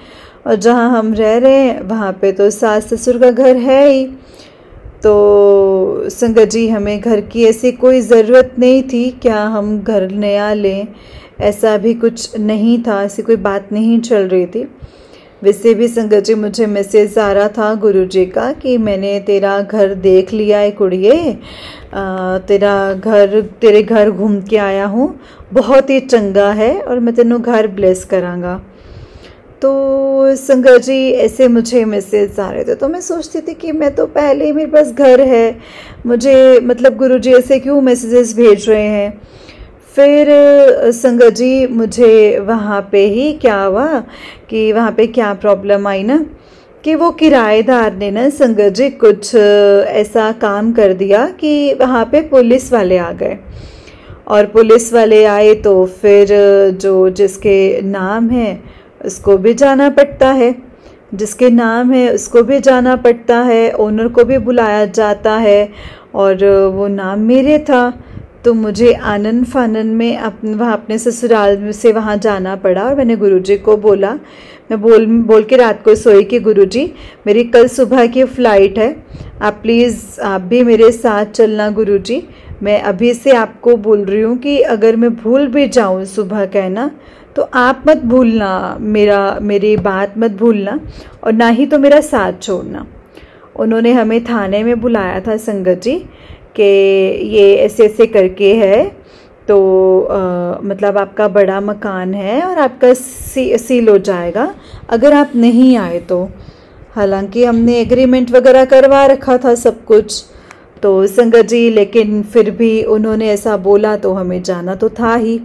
[SPEAKER 1] और जहाँ हम रह रहे हैं वहाँ पे तो सास ससुर का घर है ही। तो संगत जी हमें घर की ऐसी कोई ज़रूरत नहीं थी, क्या हम घर नया लें, ऐसा भी कुछ नहीं था, ऐसी कोई बात नहीं चल रही थी। वैसे भी संगत जी मुझे मैसेज आ रहा था गुरुजी का कि मैंने तेरा घर देख लिया है कुड़िए, तेरे घर घूम के आया हूँ, बहुत ही चंगा है और मैं तेनों घर ब्लेस करांगा। तो संगत जी ऐसे मुझे मैसेज आ रहे थे, तो मैं सोचती थी कि मैं तो पहले ही मेरे पास घर है, मुझे मतलब गुरुजी ऐसे क्यों मैसेजेस भेज रहे हैं। फिर संगत जी मुझे वहाँ पे ही क्या हुआ कि वहाँ पे क्या प्रॉब्लम आई ना कि वो किराएदार ने ना संगत जी कुछ ऐसा काम कर दिया कि वहाँ पे पुलिस वाले आ गए, और पुलिस वाले आए तो फिर जो जिसके नाम है उसको भी जाना पड़ता है, जिसके नाम है उसको भी जाना पड़ता है, ओनर को भी बुलाया जाता है, और वो नाम मेरे था। तो मुझे आनन फानन में अपने ससुराल से वहाँ जाना पड़ा। और मैंने गुरुजी को बोला, मैं बोल के रात को सोई कि गुरुजी मेरी कल सुबह की फ़्लाइट है, आप प्लीज़ आप भी मेरे साथ चलना गुरुजी। मैं अभी से आपको बोल रही हूँ कि अगर मैं भूल भी जाऊँ सुबह कहना तो आप मत भूलना, मेरी बात मत भूलना, और ना ही तो मेरा साथ छोड़ना। उन्होंने हमें थाने में बुलाया था संगत जी कि ये ऐसे ऐसे करके है, तो मतलब आपका बड़ा मकान है और आपका सील हो जाएगा अगर आप नहीं आए तो। हालांकि हमने एग्रीमेंट वगैरह करवा रखा था सब कुछ, तो संगत जी लेकिन फिर भी उन्होंने ऐसा बोला तो हमें जाना तो था ही।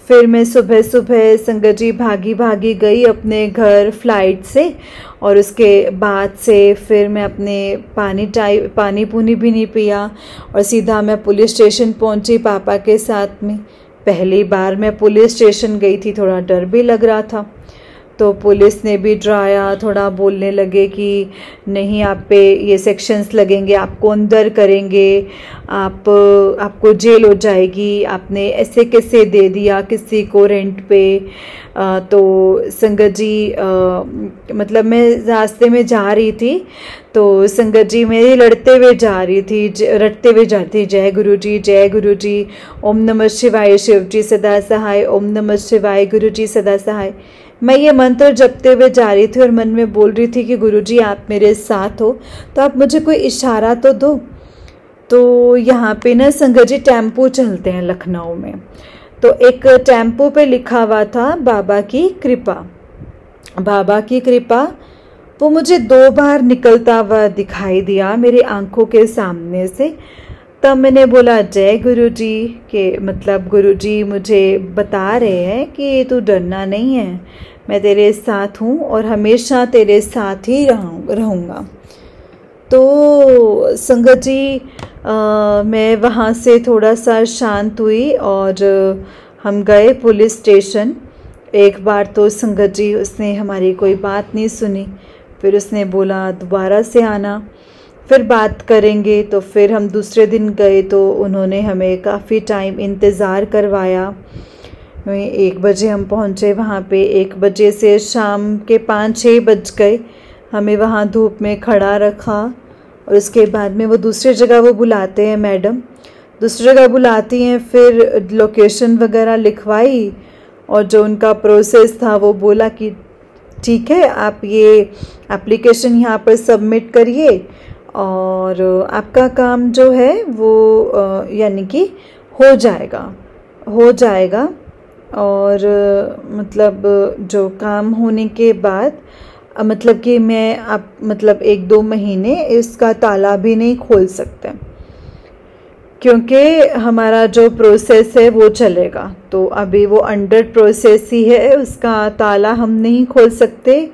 [SPEAKER 1] फिर मैं सुबह सुबह संगत जी भागी भागी गई अपने घर फ़्लाइट से, और उसके बाद से फिर मैं अपने पानी पूनी भी नहीं पिया और सीधा मैं पुलिस स्टेशन पहुंची पापा के साथ में। पहली बार मैं पुलिस स्टेशन गई थी, थोड़ा डर भी लग रहा था। तो पुलिस ने भी डराया, थोड़ा बोलने लगे कि नहीं आप पे ये सेक्शंस लगेंगे, आपको अंदर करेंगे, आपको जेल हो जाएगी, आपने ऐसे कैसे दे दिया किसी को रेंट पे। तो संगत जी मतलब मैं रास्ते में जा रही थी तो संगत जी मेरी रटते हुए जा रही थी, जय गुरु जी, जय गुरु जी, ओम नमः शिवाय, शिव जी सदा सहाय, ओम नमः शिवाय, गुरु जी सदा सहाय। मैं ये मंत्र जपते हुए जा रही थी और मन में बोल रही थी कि गुरु जी आप मेरे साथ हो तो आप मुझे कोई इशारा तो दो। तो यहाँ पे ना संगत जी टेम्पो चलते हैं लखनऊ में, तो एक टेम्पो पे लिखा हुआ था बाबा की कृपा, बाबा की कृपा। वो मुझे 2 बार निकलता हुआ दिखाई दिया मेरी आंखों के सामने से। तब मैंने बोला जय गुरु जी, के मतलब गुरु जी मुझे बता रहे हैं कि तू डरना नहीं है, मैं तेरे साथ हूँ और हमेशा तेरे साथ ही रहूँगा। तो संगत जी मैं वहाँ से थोड़ा सा शांत हुई और हम गए पुलिस स्टेशन। एक बार तो संगत जी उसने हमारी कोई बात नहीं सुनी, फिर उसने बोला दोबारा से आना, फिर बात करेंगे। तो फिर हम दूसरे दिन गए तो उन्होंने हमें काफ़ी टाइम इंतज़ार करवाया। 1 बजे हम पहुँचे वहाँ पे, 1 बजे से शाम के 5-6 बज गए। हमें वहाँ धूप में खड़ा रखा और उसके बाद में वो दूसरी जगह वो बुलाते हैं, मैडम दूसरी जगह बुलाती हैं, फिर लोकेशन वगैरह लिखवाई और जो उनका प्रोसेस था वो बोला कि ठीक है आप ये एप्लीकेशन यहाँ पर सबमिट करिए और आपका काम जो है वो यानी कि हो जाएगा। और मतलब जो काम होने के बाद मतलब कि मैं आप मतलब 1-2 महीने इसका ताला भी नहीं खोल सकते क्योंकि हमारा जो प्रोसेस है वो चलेगा। तो अभी वो अंडर प्रोसेस ही है, उसका ताला हम नहीं खोल सकते।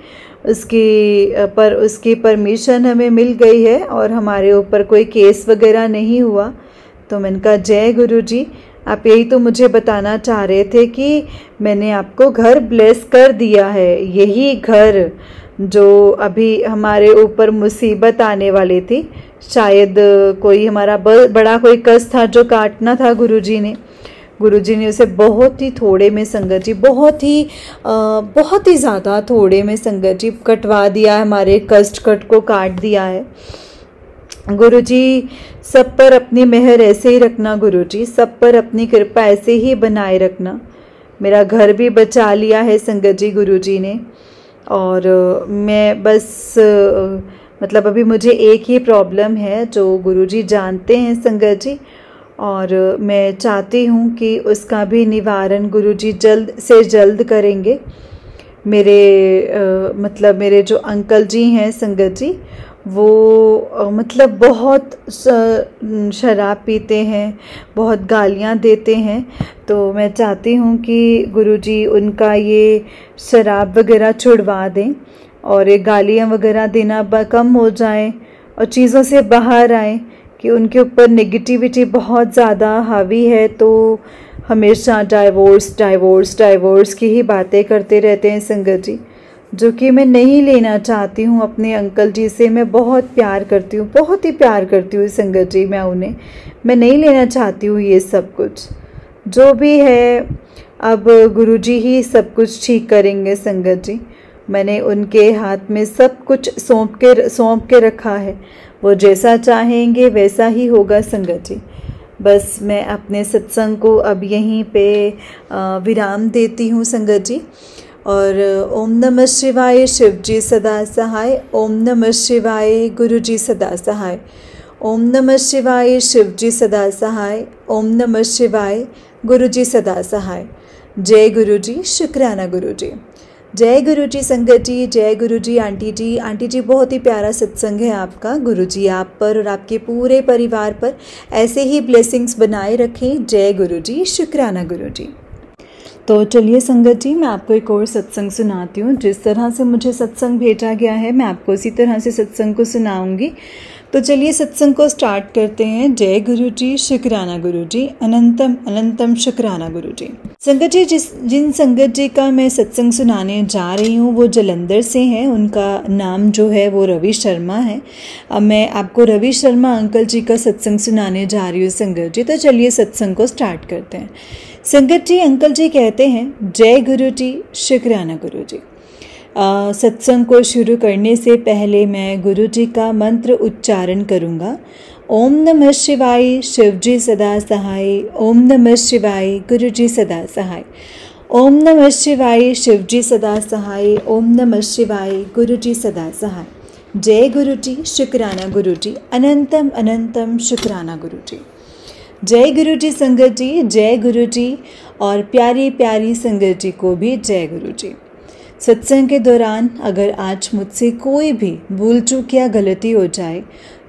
[SPEAKER 1] उसकी परमिशन हमें मिल गई है और हमारे ऊपर कोई केस वगैरह नहीं हुआ। तो मैंने कहा जय गुरु जी, आप यही तो मुझे बताना चाह रहे थे कि मैंने आपको घर ब्लेस कर दिया है। यही घर जो अभी हमारे ऊपर मुसीबत आने वाली थी, शायद कोई हमारा बड़ा कोई कष्ट था जो काटना था गुरुजी ने उसे बहुत ही थोड़े में संगत जी, बहुत ही ज़्यादा थोड़े में संगत जी कटवा दिया है, हमारे कष्ट को काट दिया है। गुरुजी सब पर अपनी मेहर ऐसे ही रखना, गुरुजी सब पर अपनी कृपा ऐसे ही बनाए रखना। मेरा घर भी बचा लिया है संगत जी गुरुजी ने। और मैं बस मतलब अभी मुझे एक ही प्रॉब्लम है जो गुरुजी जानते हैं संगत जी, और मैं चाहती हूँ कि उसका भी निवारण गुरुजी जल्द से जल्द करेंगे। मेरे जो अंकल जी हैं संगत जी, वो मतलब बहुत शराब पीते हैं, बहुत गालियाँ देते हैं। तो मैं चाहती हूँ कि गुरुजी उनका ये शराब वगैरह छुड़वा दें और ये गालियाँ वगैरह देना कम हो जाए और चीज़ों से बाहर आए कि उनके ऊपर नेगेटिविटी बहुत ज़्यादा हावी है। तो हमेशा डाइवोर्स की ही बातें करते रहते हैं संगत जी, जो कि मैं नहीं लेना चाहती हूँ। अपने अंकल जी से मैं बहुत प्यार करती हूँ, बहुत ही प्यार करती हूँ संगत जी। मैं नहीं लेना चाहती हूँ ये सब कुछ। जो भी है अब गुरुजी ही सब कुछ ठीक करेंगे संगत जी। मैंने उनके हाथ में सब कुछ सौंप के रखा है, वो जैसा चाहेंगे वैसा ही होगा संगत जी। बस मैं अपने सत्संग को अब यहीं पे विराम देती हूँ संगत जी। और ओम नमः शिवाय, शिव जी सदा सहाय। ओम नमः शिवाय, गुरु जी सदा सहाय। ओम नमः शिवाय, शिव जी सदा सहाय। ओम नमः शिवाय, गुरु जी सदा सहाय। जय गुरु जी, शुक्राना गुरु जी। जय गुरु जी संगत जी, जय गुरु जी। आंटी जी बहुत ही प्यारा सत्संग है आपका। गुरु जी आप पर और आपके पूरे परिवार पर ऐसे ही ब्लेसिंग्स बनाए रखें। जय गुरु जी, शुक्राना गुरु जी। तो चलिए संगत जी, मैं आपको एक और सत्संग सुनाती हूँ। जिस तरह से मुझे सत्संग भेजा गया है मैं आपको उसी तरह से सत्संग को सुनाऊंगी। तो चलिए सत्संग को स्टार्ट करते हैं। जय गुरु जी, शुक्राना गुरु जी, अनंतम अनंतम शुक्राना गुरु जी। संगत जी, जिन संगत जी का मैं सत्संग सुनाने जा रही हूँ वो जलंधर से हैं। उनका नाम जो है वो रवि शर्मा है। अब मैं आपको रवि शर्मा अंकल जी का सत्संग सुनाने जा रही हूँ संगत जी। तो चलिए सत्संग को स्टार्ट करते हैं। संगत जी, अंकल जी कहते हैं, जय गुरु जी, शुक्राना गुरु जी। सत्संग को शुरू करने से पहले मैं गुरु जी का मंत्र उच्चारण करूँगा। ओम नमः शिवाय, शिव जी सदा सहाय। ओम नमः शिवाय, गुरु जी सदा सहाय। ओम नमः शिवाय, शिव जी सदा सहाय। ओम नमः शिवाय, गुरु जी सदा सहाय। जय गुरु जी, शुक्राना गुरु जी, अनंतम अनंतम शुक्राना गुरु जी। जय गुरु जी संगत जी, जय गुरु जी, और प्यारी प्यारी संगत जी को भी जय गुरु जी। सत्संग के दौरान अगर आज मुझसे कोई भी भूल चूक या गलती हो जाए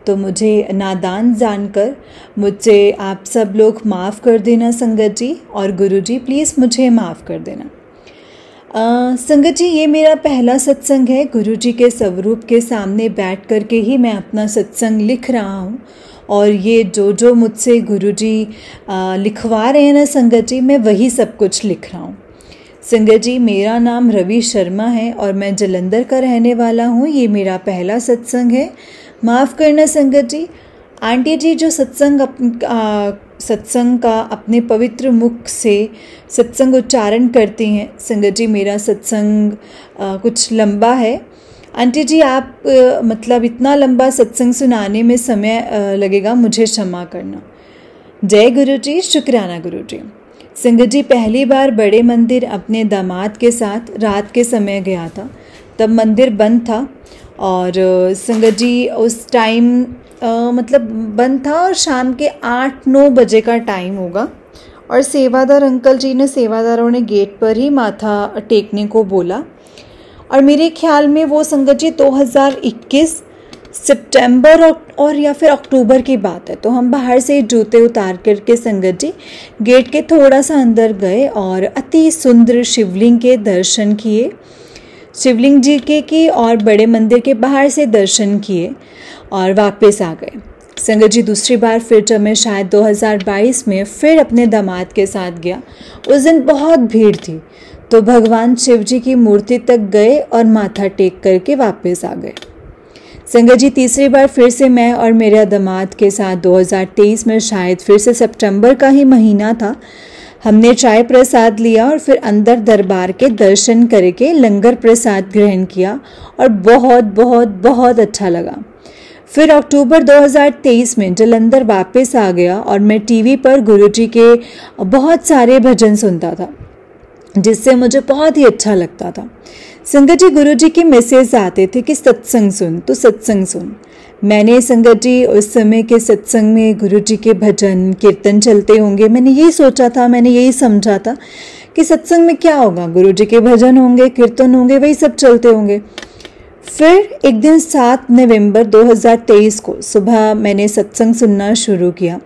[SPEAKER 1] तो मुझे नादान जानकर मुझसे आप सब लोग माफ़ कर देना संगत जी, और गुरु जी प्लीज़ मुझे माफ़ कर देना। संगत जी, ये मेरा पहला सत्संग है। गुरु जी के स्वरूप के सामने बैठ कर के ही मैं अपना सत्संग लिख रहा हूँ, और ये जो मुझसे गुरु जी लिखवा रहे हैं ना संगत जी, मैं वही सब कुछ लिख रहा हूँ। संगत जी, मेरा नाम रवि शर्मा है और मैं जलंधर का रहने वाला हूँ। ये मेरा पहला सत्संग है, माफ़ करना संगत जी। आंटी जी जो सत्संग का अपने पवित्र मुख से सत्संग उच्चारण करती हैं, संगत जी मेरा सत्संग कुछ लंबा है। आंटी जी आप मतलब इतना लंबा सत्संग सुनाने में समय लगेगा, मुझे क्षमा करना। जय गुरु जी, शुक्राना गुरु जी। संगत जी, पहली बार बड़े मंदिर अपने दामाद के साथ रात के समय गया था। तब मंदिर बंद था और संगत जी उस टाइम मतलब बंद था और शाम के 8-9 बजे का टाइम होगा, और सेवादार अंकल जी ने सेवादारों ने गेट पर ही माथा टेकने को बोला। और मेरे ख्याल में वो संगत जी 2021 सितंबर और या फिर अक्टूबर की बात है। तो हम बाहर से जूते उतार करके संगत जी गेट के थोड़ा सा अंदर गए और अति सुंदर शिवलिंग के दर्शन किए, शिवलिंग जी के और बड़े मंदिर के बाहर से दर्शन किए और वापस आ गए। संगत जी दूसरी बार फिर जब मैं शायद 2022 में फिर अपने दामाद के साथ गया, उस दिन बहुत भीड़ थी, तो भगवान शिव जी की मूर्ति तक गए और माथा टेक करके वापस आ गए। संगत जी तीसरी बार फिर से मैं और मेरे दामाद के साथ 2023 में शायद फिर से सितंबर का ही महीना था, हमने चाय प्रसाद लिया और फिर अंदर दरबार के दर्शन करके लंगर प्रसाद ग्रहण किया और बहुत बहुत बहुत अच्छा लगा। फिर अक्टूबर 2023 में जलंधर वापस आ गया और मैं टीवी पर गुरुजी के बहुत सारे भजन सुनता था, जिससे मुझे बहुत ही अच्छा लगता था। संगत जी गुरुजी के मैसेज आते थे कि सत्संग सुन, तो सत्संग सुन। मैंने संगत जी उस समय के सत्संग में गुरुजी के भजन कीर्तन चलते होंगे, मैंने यही सोचा था, मैंने यही समझा था कि सत्संग में क्या होगा, गुरुजी के भजन होंगे, कीर्तन होंगे, वही सब चलते होंगे। फिर एक दिन 7 नवंबर 2023 को सुबह मैंने सत्संग सुनना शुरू किया।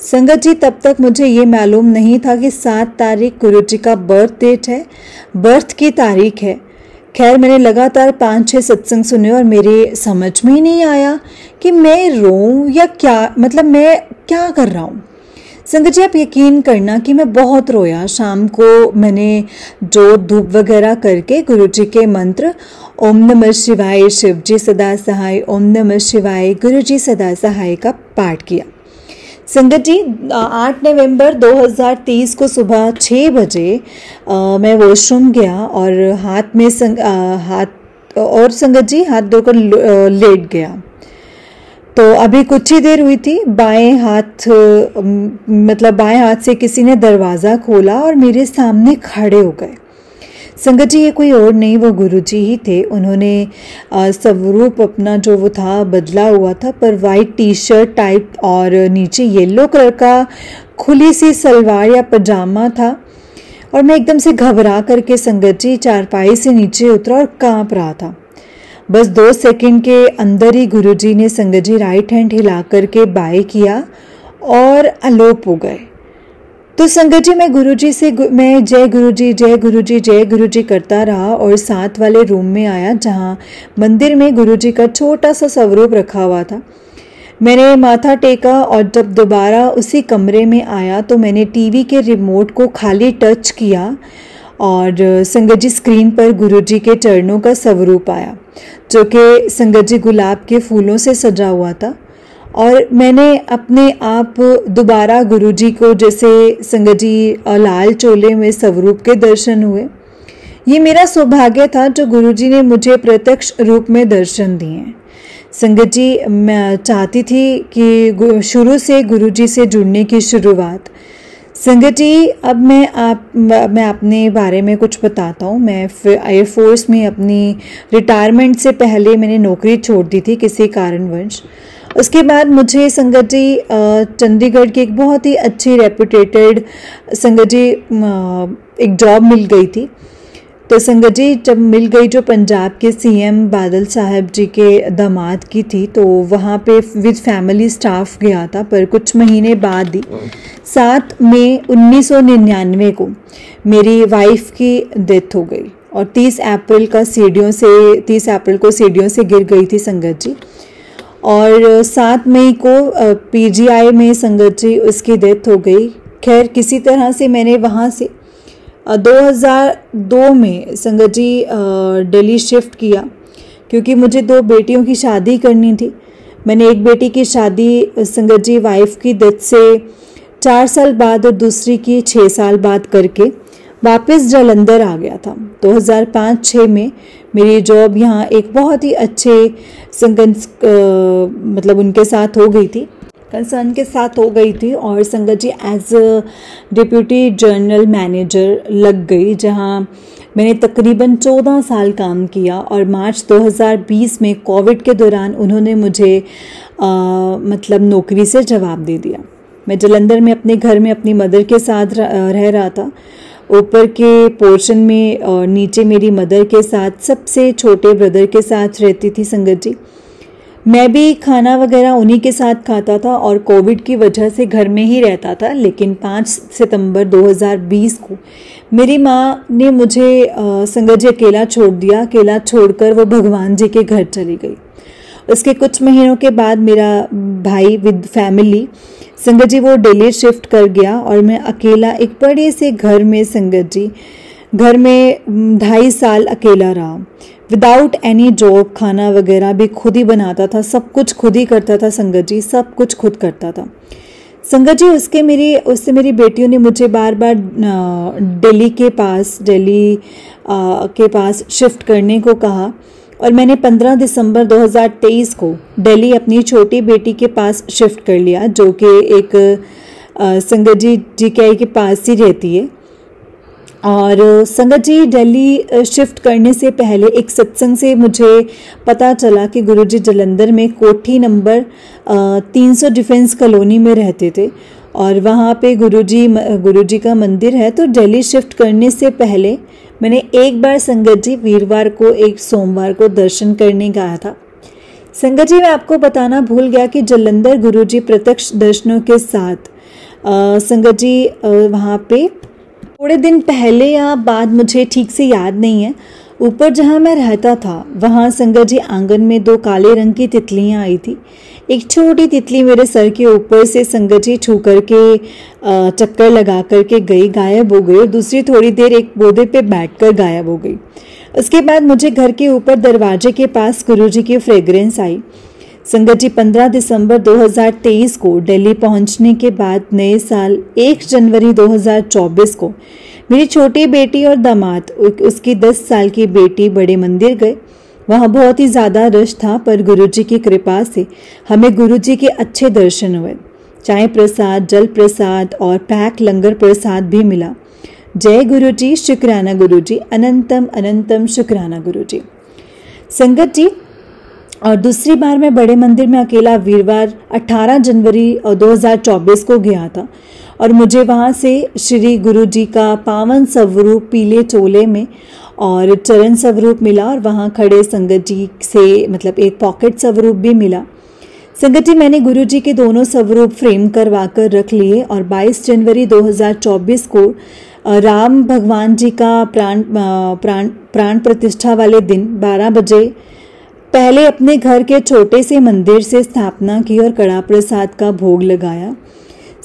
[SPEAKER 1] संगत जी तब तक मुझे ये मालूम नहीं था कि 7 तारीख गुरुजी का बर्थ डेट है, बर्थ की तारीख है। खैर मैंने लगातार 5-6 सत्संग सुने और मेरे समझ में ही नहीं आया कि मैं रोऊं या क्या, मतलब मैं क्या कर रहा हूँ। संगत जी आप यकीन करना कि मैं बहुत रोया। शाम को मैंने जो धूप वगैरह करके गुरुजी के मंत्र ओम नमः शिवाय, शिव जी सदा सहाय, ओम नमः शिवाय, गुरु जी सदा सहाय का पाठ किया। संगत जी 8 नवंबर 2023 को सुबह 6 बजे मैं वॉशरूम गया और हाथ में संगत जी हाथ धोकर लेट गया। तो अभी कुछ ही देर हुई थी, बाएं हाथ से किसी ने दरवाज़ा खोला और मेरे सामने खड़े हो गए। संगत जी ये कोई और नहीं, वो गुरुजी ही थे। उन्होंने स्वरूप अपना जो वो था बदला हुआ था, पर वाइट टी शर्ट टाइप और नीचे येलो कलर का खुली सी सलवार या पजामा था। और मैं एकदम से घबरा करके संगत जी चारपाई से नीचे उतरा और कांप रहा था। बस 2 सेकंड के अंदर ही गुरुजी ने संगत जी राइट हैंड हिला करके बाय किया और अलोप हो गए। तो संगत जी मैं गुरुजी से मैं जय गुरुजी जय गुरुजी जय गुरुजी करता रहा और साथ वाले रूम में आया जहाँ मंदिर में गुरुजी का छोटा सा स्वरूप रखा हुआ था। मैंने माथा टेका और जब दोबारा उसी कमरे में आया तो मैंने टीवी के रिमोट को खाली टच किया और संगत जी स्क्रीन पर गुरुजी के चरणों का स्वरूप आया, जो कि संगत जी गुलाब के फूलों से सजा हुआ था। और मैंने अपने आप दोबारा गुरुजी को, जैसे संगत जी लाल चोले में स्वरूप के दर्शन हुए। ये मेरा सौभाग्य था जो गुरुजी ने मुझे प्रत्यक्ष रूप में दर्शन दिए। संगत जी, मैं चाहती थी कि शुरू से गुरुजी से जुड़ने की शुरुआत। संगत जी, अब मैं अपने बारे में कुछ बताता हूँ। मैं एयरफोर्स में अपनी रिटायरमेंट से पहले मैंने नौकरी छोड़ दी थी किसी कारणवश। उसके बाद मुझे संगत जी चंडीगढ़ की एक बहुत ही अच्छी रेपुटेटेड संगत जी एक जॉब मिल गई थी। तो संगत जी जब मिल गई, जो पंजाब के सीएम बादल साहब जी के दामाद की थी, तो वहाँ पे विद फैमिली स्टाफ गया था। पर कुछ महीने बाद ही 7 मई 1999 को मेरी वाइफ की डेथ हो गई और 30 अप्रैल को सीढ़ियों से गिर गई थी संगत जी। और 7 मई को पीजीआई में संगत जी उसकी डेथ हो गई। खैर, किसी तरह से मैंने वहाँ से 2002 में संगत जी दिल्ली शिफ्ट किया, क्योंकि मुझे 2 बेटियों की शादी करनी थी। मैंने एक बेटी की शादी संगत जी वाइफ की डेथ से 4 साल बाद और दूसरी की 6 साल बाद करके वापस जालंधर आ गया था। 2005-06 में मेरी जॉब यहाँ एक बहुत ही अच्छे मतलब उनके साथ हो गई थी, कंसर्न के साथ हो गई थी। और Sangat ji as a deputy general manager लग गई, जहाँ मैंने तकरीबन 14 साल काम किया। और मार्च 2020 में कोविड के दौरान उन्होंने मुझे मतलब नौकरी से जवाब दे दिया। मैं जालंधर में अपने घर में अपनी मदर के साथ रह रहा था। ऊपर के पोर्शन में और नीचे मेरी मदर के साथ सबसे छोटे ब्रदर के साथ रहती थी संगत जी। मैं भी खाना वगैरह उन्हीं के साथ खाता था और कोविड की वजह से घर में ही रहता था। लेकिन 5 सितंबर 2020 को मेरी माँ ने मुझे संगत जी अकेला छोड़ दिया। अकेला छोड़कर वो भगवान जी के घर चली गई। उसके कुछ महीनों के बाद मेरा भाई विद फैमिली संगत जी वो दिल्ली शिफ्ट कर गया और मैं अकेला एक बड़े से घर में संगत जी घर में 2.5 साल अकेला रहा, विदाउट एनी जॉब। खाना वगैरह भी खुद ही बनाता था, सब कुछ खुद ही करता था संगत जी, सब कुछ खुद करता था संगत जी। उससे मेरी बेटियों ने मुझे बार बार दिल्ली के पास शिफ्ट करने को कहा और मैंने 15 दिसंबर 2023 को दिल्ली अपनी छोटी बेटी के पास शिफ्ट कर लिया, जो कि एक संगत जी जीकेआई के पास ही रहती है। और संगत जी दिल्ली शिफ्ट करने से पहले एक सत्संग से मुझे पता चला कि गुरुजी जालंधर में कोठी नंबर 300 डिफेंस कॉलोनी में रहते थे और वहाँ पे गुरुजी का मंदिर है। तो दिल्ली शिफ्ट करने से पहले मैंने एक बार संगत जी वीरवार को एक सोमवार को दर्शन करने गया था। संगत जी मैं आपको बताना भूल गया कि जालंधर गुरुजी प्रत्यक्ष दर्शनों के साथ संगत जी वहाँ पे थोड़े दिन पहले या बाद मुझे ठीक से याद नहीं है, ऊपर जहाँ मैं रहता था वहाँ संगत जी आंगन में 2 काले रंग की तितलियाँ आई थी। एक छोटी तितली मेरे सर के ऊपर से संगत जी छू करके चक्कर लगा करके गई, गायब हो गई, और दूसरी थोड़ी देर एक पौधे पे बैठकर गायब हो गई। उसके बाद मुझे घर के ऊपर दरवाजे के पास गुरुजी की फ्रेग्रेंस आई। संगत जी 15 दिसंबर 2023 को दिल्ली पहुंचने के बाद नए साल 1 जनवरी 2024 को मेरी छोटी बेटी और दामाद उसकी 10 साल की बेटी बड़े मंदिर गए। वहाँ बहुत ही ज़्यादा रश था, पर गुरुजी की कृपा से हमें गुरुजी के अच्छे दर्शन हुए। चाय प्रसाद, जल प्रसाद और पैक लंगर प्रसाद भी मिला। जय गुरुजी, शुक्राना गुरुजी, अनंतम अनंतम शुक्राना गुरुजी। संगत जी और दूसरी बार मैं बड़े मंदिर में अकेला वीरवार 18 जनवरी 2024 को गया था और मुझे वहाँ से श्री गुरुजी का पावन स्वरूप पीले चोले में और चरण स्वरूप मिला और वहाँ खड़े संगत जी से मतलब एक पॉकेट स्वरूप भी मिला। संगत जी मैंने गुरुजी के दोनों स्वरूप फ्रेम करवा कर रख लिए और 22 जनवरी 2024 को राम भगवान जी का प्राण प्रतिष्ठा वाले दिन 12 बजे पहले अपने घर के छोटे से मंदिर से स्थापना की और कड़ा प्रसाद का भोग लगाया।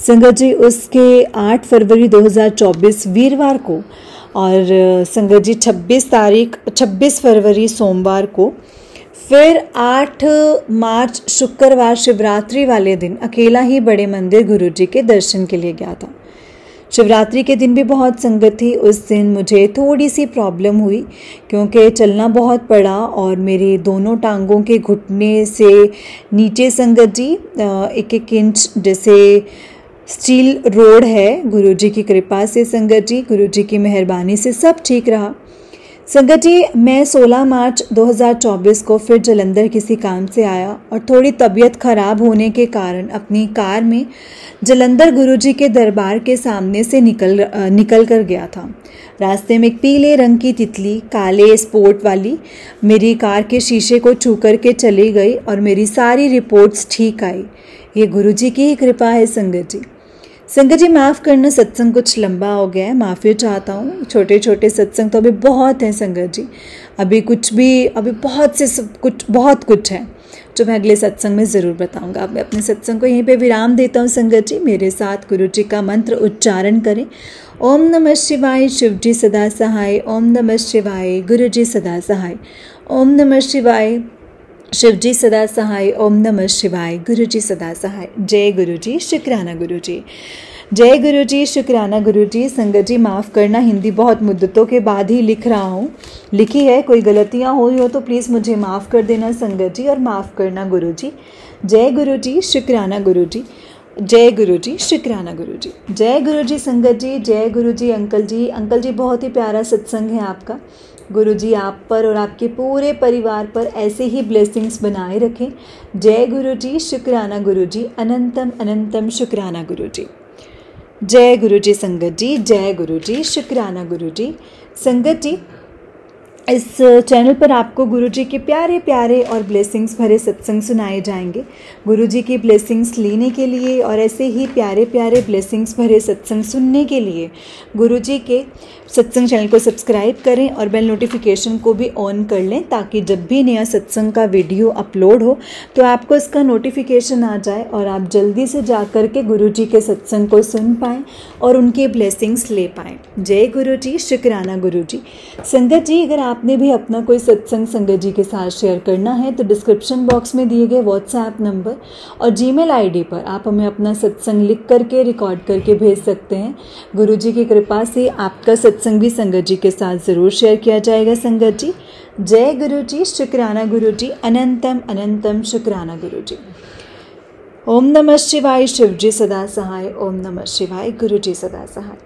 [SPEAKER 1] संगत जी उसके 8 फरवरी 2024 वीरवार को और संगत जी 26 फरवरी सोमवार को, फिर 8 मार्च शुक्रवार शिवरात्रि वाले दिन अकेला ही बड़े मंदिर गुरुजी के दर्शन के लिए गया था। शिवरात्रि के दिन भी बहुत संगत थी। उस दिन मुझे थोड़ी सी प्रॉब्लम हुई क्योंकि चलना बहुत पड़ा और मेरे दोनों टांगों के घुटने से नीचे संगत जी 1-1 इंच जैसे स्टील रोड है। गुरुजी की कृपा से संगत जी, गुरुजी की मेहरबानी से सब ठीक रहा। संगत जी मैं 16 मार्च 2024 को फिर जलंधर किसी काम से आया और थोड़ी तबीयत खराब होने के कारण अपनी कार में जलंधर गुरुजी के दरबार के सामने से निकल कर गया था। रास्ते में एक पीले रंग की तितली काले स्पोर्ट वाली मेरी कार के शीशे को छू कर के चली गई और मेरी सारी रिपोर्ट्स ठीक आई। ये गुरुजी की ही कृपा है संगत जी। संगत जी माफ़ करना, सत्संग कुछ लंबा हो गया है, माफ़ी चाहता हूँ। छोटे छोटे सत्संग तो अभी बहुत हैं संगत जी, अभी बहुत कुछ है जो मैं अगले सत्संग में ज़रूर बताऊँगा। मैं अपने सत्संग को यहीं पे विराम देता हूँ संगत जी। मेरे साथ गुरु जी का मंत्र उच्चारण करें। ओम नमः शिवाय, शिव जी सदा सहाय। ओम नमः शिवाय, गुरु जी सदा सहाय। ओम नमः शिवाय, शिव जी सदा सहाय। ओम नमः शिवाय, गुरु जी सदा सहाय। जय गुरु जी, शुक्राना गुरु जी। जय गुरु जी, शुक्राना गुरु जी। संगत जी माफ़ करना, हिंदी बहुत मुद्दतों के बाद ही लिख रहा हूँ, लिखी है, कोई गलतियाँ हो रही हो तो प्लीज़ मुझे माफ़ कर देना संगत जी और माफ़ करना गुरु जी। जय गुरु जी, शुक्राना गुरु जी। जय गुरु जी, शुक्राना गुरु जी। जय गुरु जी संगत जी। जय गुरु जी अंकल जी। अंकल जी बहुत ही प्यारा सत्संग है आपका। गुरु जी आप पर और आपके पूरे परिवार पर ऐसे ही ब्लेसिंग्स बनाए रखें। जय गुरु जी, शुक्राना गुरु जी। अनंतम अनंतम शुक्राना गुरु जी। जय गुरु जी संगत जी। जय गुरु जी, शुक्राना गुरु जी। संगत जी इस चैनल पर आपको गुरुजी के प्यारे प्यारे और ब्लेसिंग्स भरे सत्संग सुनाए जाएंगे। गुरुजी की ब्लेसिंग्स लेने के लिए और ऐसे ही प्यारे प्यारे ब्लेसिंग्स भरे सत्संग सुनने के लिए गुरुजी के सत्संग चैनल को सब्सक्राइब करें और बेल नोटिफिकेशन को भी ऑन कर लें ताकि जब भी नया सत्संग का वीडियो अपलोड हो तो आपको इसका नोटिफिकेशन आ जाए और आप जल्दी से जा कर के गुरुजी के सत्संग को सुन पाएँ और उनके ब्लेसिंग्स ले पाएँ। जय गुरु जी, शुक्राना गुरु जी। संगत जी अगर आपने भी अपना कोई सत्संग संगत जी के साथ शेयर करना है तो डिस्क्रिप्शन बॉक्स में दिए गए व्हाट्सएप नंबर और जीमेल आईडी पर आप हमें अपना सत्संग लिख करके रिकॉर्ड करके भेज सकते हैं। गुरु जी की कृपा से आपका सत्संग भी संगत जी के साथ ज़रूर शेयर किया जाएगा संगत जी। जय गुरु जी, शुक्राना गुरु जी। अनंतम अनंतम शुक्राना गुरु जी। ओम नमः शिवाय, शिव जी सदा सहाय। ओम नमः शिवाय, गुरु जी सदा सहाय।